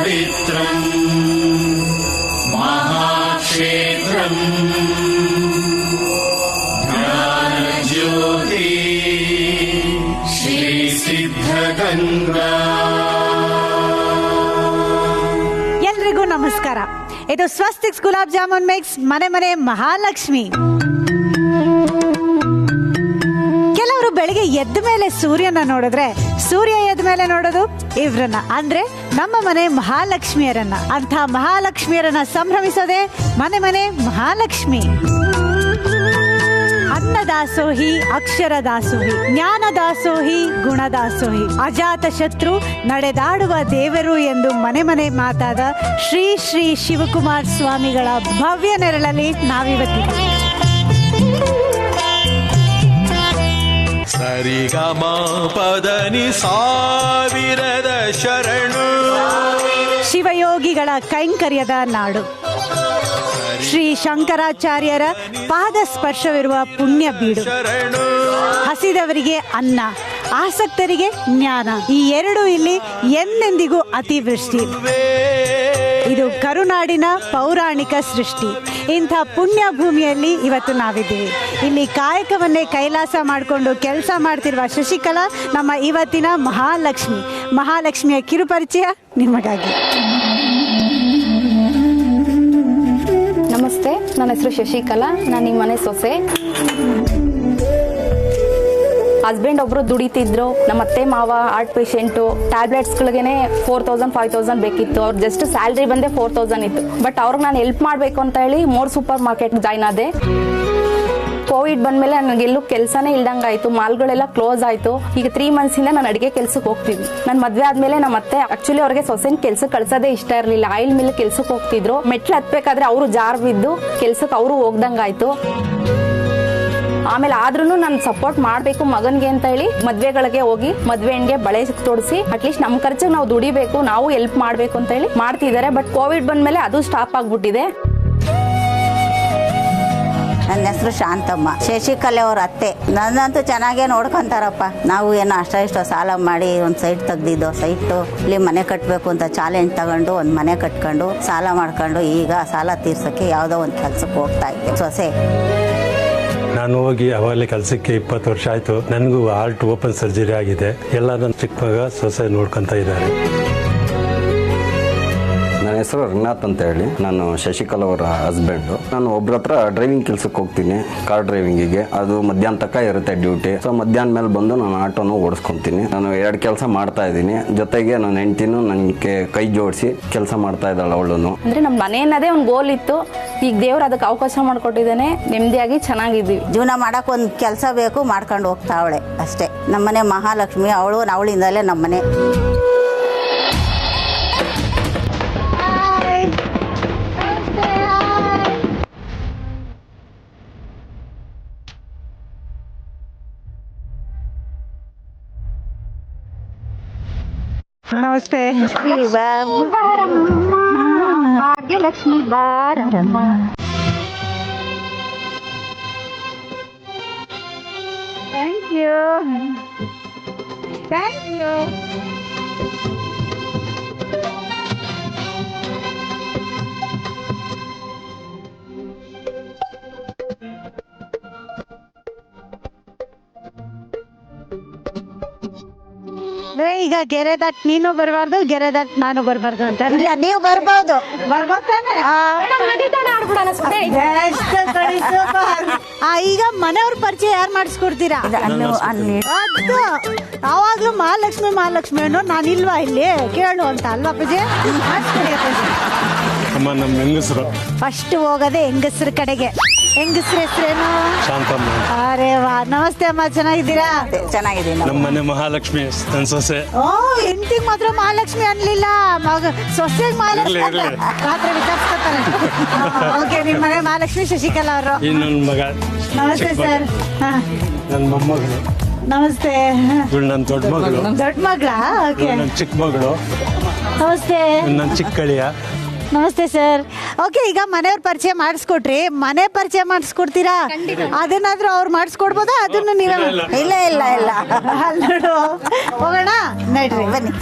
पवित्रम् महाक्षेत्रम् ज्ञानज्योति श्री सिद्धगंगा। ಎಲ್ರಿಗೂ ನಮಸ್ಕಾರ. ಇದು ಸ್ವಸ್ತಿಕ್ಸ್ ಗುಲಾಬ್ ಜಾಮೂನ್ ಮಿಕ್ಸ್ ಮನೆ ಮನೆ ಮಹಾಲಕ್ಷ್ಮಿ. ಕೆಲವರು ಬೆಳಿಗ್ಗೆ ಎದ್ದ ಮೇಲೆ ಸೂರ್ಯನ ನೋಡಿದ್ರೆ, ಸೂರ್ಯ ಎದ್ದ ಮೇಲೆ ನೋಡೋದು ಇವ್ರನ್ನ, ಅಂದ್ರೆ ನಮ್ಮ ಮನೆ ಮಹಾಲಕ್ಷ್ಮಿಯರನ್ನ. ಅಂಥ ಮಹಾಲಕ್ಷ್ಮಿಯರನ್ನ ಸಂಭ್ರಮಿಸೋದೆ ಮನೆ ಮನೆ ಮಹಾಲಕ್ಷ್ಮಿ. ಅನ್ನದಾಸೋಹಿ, ಅಕ್ಷರ ದಾಸೋಹಿ, ಜ್ಞಾನ ದಾಸೋಹಿ, ಗುಣದಾಸೋಹಿ, ಅಜಾತ ಶತ್ರು ನಡೆದಾಡುವ ದೇವರು ಎಂದು ಮನೆ ಮನೆ ಮಾತಾದ ಶ್ರೀ ಶ್ರೀ ಶಿವಕುಮಾರ್ ಸ್ವಾಮಿಗಳ ಭವ್ಯ ನೆರಳಲ್ಲಿ ನಾವಿವತ್ತಿದ್ದೀವಿ. ಸರಿಗಮ ಪದನಿ ಸಾವಿರದ ಶರಣು, ಶಿವಯೋಗಿಗಳ ಕೈಂಕರ್ಯದ ನಾಡು. ಶ್ರೀ ಶಂಕರಾಚಾರ್ಯರ ಪಾದ ಸ್ಪರ್ಶವಿರುವ ಪುಣ್ಯ ಬೀಡು. ಹಸಿದವರಿಗೆ ಅನ್ನ, ಆಸಕ್ತರಿಗೆ ಜ್ಞಾನ, ಈ ಎರಡು ಇಲ್ಲಿ ಎಂದೆಂದಿಗೂ ಅತಿವೃಷ್ಟಿ. ಇದು ಕರುನಾಡಿನ ಪೌರಾಣಿಕ ಸೃಷ್ಟಿ. ಇಂಥ ಪುಣ್ಯ ಭೂಮಿಯಲ್ಲಿ ಇವತ್ತು ನಾವಿದ್ದೀವಿ. ಇಲ್ಲಿ ಕಾಯಕವನ್ನೇ ಕೈಲಾಸ ಮಾಡಿಕೊಂಡು ಕೆಲಸ ಮಾಡ್ತಿರುವ ಶಶಿಕಲಾ ನಮ್ಮ ಇವತ್ತಿನ ಮಹಾಲಕ್ಷ್ಮಿ. ಮಹಾಲಕ್ಷ್ಮಿಯ ಕಿರುಪರಿಚಯ ನಿಮಗಾಗಿ. ನಮಸ್ತೆ, ನನ್ನ ಹೆಸರು ಶಶಿಕಲಾ. ನಾನು ನಿಮ್ಮ ಮನೆ ಸೊಸೆ. ಹಸ್ಬೆಂಡ್ ಒಬ್ರು ದುಡಿತಿದ್ರು. ನಮ್ಮ ಅತ್ತೆ ಮಾವ ಹಾರ್ಟ್ ಪೇಷೆಂಟು. ಟ್ಯಾಬ್ಲೆಟ್ಸ್ಗಳಿಗೇನೆ 4000 5000 ಬೇಕಿತ್ತು. ಅವ್ರು ಜಸ್ಟ್ ಸ್ಯಾಲ್ರಿ ಬಂದೆ 4000 ಇತ್ತು. ಬಟ್ ಅವ್ರಿಗೆ ನಾನು ಹೆಲ್ಪ್ ಮಾಡಬೇಕು ಅಂತ ಹೇಳಿ ಮೋರ್ ಸೂಪರ್ ಮಾರ್ಕೆಟ್ ಜಾಯ್ನ್ ಆದೆ. ಕೋವಿಡ್ ಬಂದ್ಮೇಲೆ ನನಗೆಲ್ಲೂ ಕೆಲಸನೇ ಇಲ್ದಂಗಾಯ್ತು. ಮಾಲ್ಗಳೆಲ್ಲ ಕ್ಲೋಸ್ ಆಯ್ತು. ಈಗ 3 ಮಂತ್ಸಿಂದ ನಾನು ಅಡಿಗೆ ಕೆಲ್ಸಕ್ಕೆ ಹೋಗ್ತೀನಿ. ನನ್ನ ಮದ್ವೆ ಆದ್ಮೇಲೆ ನಮ್ಮ ಅತ್ತೆ ಆಕ್ಚುಲಿ ಅವ್ರಿಗೆ ಸೊಸೆನ್ ಕೆಲ್ಸಕ್ಕೆ ಕಳ್ಸೋದೇ ಇಷ್ಟ ಇರಲಿಲ್ಲ. ಆಯಿಲ್ ಮಿಲ್ ಕೆಲ್ಸಕ್ಕೆ ಹೋಗ್ತಿದ್ರು. ಮೆಟ್ಲು ಹತ್ಬೇಕಾದ್ರೆ ಅವರು ಜಾರ್ ಬಿದ್ದು ಕೆಲ್ಸಕ್ಕೆ ಅವರು ಹೋಗ್ದಂಗಾಯ್ತು. ಆಮೇಲೆ ಆದ್ರೂ ನಾನು ಸಪೋರ್ಟ್ ಮಾಡಬೇಕು ಮಗನ್ಗೆ ಅಂತ ಹೇಳಿ ಮದ್ವೆಗಳಿಗೆ ಹೋಗಿ ಮದ್ವೆ ಹೆಣ್ಗೆ ಬಳೆ ತೋಡಿಸಿ ಅಟ್ಲೀಸ್ಟ್ ನಮ್ಮ ಖರ್ಚಿಗೆ ನಾವು ದುಡಿಬೇಕು, ನಾವು ಹೆಲ್ಪ್ ಮಾಡಬೇಕು ಅಂತ ಹೇಳಿ ಮಾಡ್ತಿದ್ದಾರೆ. ಬಟ್ ಕೋವಿಡ್ ಬಂದ್ಮೇಲೆ ಅದು ಸ್ಟಾಪ್ ಆಗ್ಬಿಟ್ಟಿದೆ. ನನ್ನ ಹೆಸರು ಶಾಂತಮ್ಮ. ಶಶಿಕಲೆ ಅವ್ರ ಅತ್ತೆ. ನನ್ನಂತೂ ಚೆನ್ನಾಗೇ ನೋಡ್ಕೊಂತಾರಪ್ಪ. ನಾವು ಏನೋ ಇಷ್ಟ ಸಾಲ ಮಾಡಿ ಒಂದು ಸೈಟ್ ತೆಗ್ದಿದ್ದು. ಸೈಟು ಇಲ್ಲಿ ಮನೆ ಕಟ್ಟಬೇಕು ಅಂತ ಚಾಲೆಂಜ್ ತಗೊಂಡು ಒಂದು ಮನೆ ಕಟ್ಕೊಂಡು ಸಾಲ ಮಾಡ್ಕೊಂಡು ಈಗ ಸಾಲ ತೀರ್ಸೋಕ್ಕೆ ಯಾವುದೋ ಒಂದು ಕೆಲಸಕ್ಕೆ ಹೋಗ್ತಾ ಇದ್ದೆ. ಸೊಸೆ ನಾನು ಹೋಗಿ ಅವಾಗಲೇ ಕೆಲಸಕ್ಕೆ 20 ವರ್ಷ ಆಯಿತು. ನನಗೂ ಹಾರ್ಟ್ ಓಪನ್ ಸರ್ಜರಿ ಆಗಿದೆ. ಎಲ್ಲ ನನ್ನ ಚಿಕ್ಕ ಮಗ ಸೊಸೆ ನೋಡ್ಕೊತಾ ಇದ್ದಾರೆ. ನನ್ನ ಹೆಸರು ರಂಗನಾಥ್ ಅಂತ ಹೇಳಿ. ನಾನು ಶಶಿಕಲಾ ಅವರ ಹಸ್ಬೆಂಡು. ನಾನು ಒಬ್ರ ಹತ್ರ ಡ್ರೈವಿಂಗ್ ಕೆಲ್ಸಕ್ಕೆ ಹೋಗ್ತೀನಿ, ಕಾರ್ ಡ್ರೈವಿಂಗಿಗೆ. ಅದು ಮಧ್ಯಾಹ್ನ ತನಕ ಇರುತ್ತೆ ಡ್ಯೂಟಿ. ಸೊ ಮಧ್ಯಾಹ್ನ ಮೇಲೆ ಬಂದು ನಾನು ಆಟೋನು ಓಡಿಸ್ಕೊತೀನಿ. ನಾನು 2 ಕೆಲಸ ಮಾಡ್ತಾ ಇದ್ದೀನಿ. ಜೊತೆಗೆ ನನ್ನ ಹೆಂಡತಿನೂ ನನಗೆ ಕೈ ಜೋಡಿಸಿ ಕೆಲಸ ಮಾಡ್ತಾ ಇದ್ದಾಳೆ ಅವಳು. ಅಂದ್ರೆ ನಮ್ಮ ಮನೆ ಅನ್ನೋದೇ ಒಂದು ಗೋಲ್ ಇತ್ತು. ಈಗ ದೇವ್ರು ಅದಕ್ಕೆ ಅವಕಾಶ ಮಾಡಿಕೊಟ್ಟಿದ್ದಾನೆ. ನೆಮ್ಮದಿಯಾಗಿ ಚೆನ್ನಾಗಿದ್ದೀವಿ. ಜೀವನ ಮಾಡಕ್ಕೆ ಒಂದು ಕೆಲಸ ಬೇಕು, ಮಾಡ್ಕೊಂಡು ಹೋಗ್ತಾವಳೆ ಅಷ್ಟೇ. ನಮ್ಮನೆ ಮಹಾಲಕ್ಷ್ಮಿ ಅವಳು. ಅವಳಿಂದಲೇ ನಮ್ಮನೆ. ನಮಸ್ತೆ. ಭಾಗ್ಯಲಕ್ಷ್ಮಿ ಬಾರಮ್ಮ. Thank you. Thank you. ಈಗ ಗೆರೆ ದಾಟ್ ನೀನು ಬರಬಾರ್ದು, ಗೆರೆ ದಾಟ್ ನಾನು ಬರಬಾರ್ದು ಅಂತ. ನೀವು ಬರ್ಬೋದು. ಈಗ ಮನೆಯವ್ರ ಪರಿಚಯ ಯಾರು ಮಾಡಿಸ್ಕೊಡ್ತೀರಾ? ಅದು ಯಾವಾಗ್ಲೂ ಮಹಾಲಕ್ಷ್ಮಿ ಮಹಾಲಕ್ಷ್ಮಿ ಅನ್ನೋ ನಾನು ಇಲ್ವಾ ಇಲ್ಲಿ ಕೇಳು ಅಂತ ಅಲ್ವಾ ಪೂಜೆ? ಅಮ್ಮ ನಮ್ಮ ಹೆಂಗಸರು ಫಸ್ಟ್ ಹೋಗೋದೆ ಹೆಂಗಸ್ರ ಕಡೆಗೆ. ಹೆಂಗಸ್ರ ಹೆಸರೇನು? ಶಾಂತಮ್ಮ. ಅರೆ ವಾ, ನಮಸ್ತೆ ಅಮ್ಮ, ಚೆನ್ನಾಗಿದ್ದೀರಾ? ಚೆನ್ನಾಗಿದ್ದೀನಿ. ನಮ್ಮ ಮನೆ ಮಹಾಲಕ್ಷ್ಮಿ ನನ್ನ ಸೊಸೆ. ಓ, ಹೆಂಡತಿಗೆ ಮಾತ್ರ ಮಹಾಲಕ್ಷ್ಮಿ ಅನ್ಲಿಲ್ಲ, ಮಗ ಸೊಸೆಗೆ ಮಹಾಲಕ್ಷ್ಮಿ ಮಾತ್ರ ವಿಚಾರಿಸ್ಕೊತಾರೆ. ಓಕೆ, ನಿಮ್ಮ ಮನೆ ಮಹಾಲಕ್ಷ್ಮಿ ಶಶಿಕಲಾ ಅವರು. ಇನ್ನೊಂದು ಮಗ. ನಮಸ್ತೆ ಸರ್. ನನ್ನ ಮೊಮ್ಮಗಳು. ನಮಸ್ತೆ. ಇವಳು ನನ್ನ ದೊಡ್ಡ ಮಗಳು. ದೊಡ್ಡ ಮಗಳ? ಓಕೆ. ನನ್ನ ಚಿಕ್ಕ ಮಗಳು. ನಮಸ್ತೆ. ನನ್ನ ಚಿಕ್ಕ ಅಳಿಯ. ನಮಸ್ತೆ ಸರ್. ಓಕೆ, ಈಗ ಮನೆಯವ್ರ ಪರಿಚಯ ಮಾಡಿಸ್ಕೊಟ್ರಿ, ಮನೆ ಪರಿಚಯ ಮಾಡಿಸ್ಕೊಡ್ತೀರಾ? ಅದನ್ನಾದ್ರೂ ಅವ್ರು ಮಾಡಿಸ್ಕೊಡ್ಬೋದಾ? ಅದನ್ನು ನೀವೇ? ಇಲ್ಲ ಇಲ್ಲ ಇಲ್ಲ. ಅಲ್ಲಿ ನೋಡು, ಹೋಗೋಣ ನಡ್ರಿ ಬನ್ನಿ.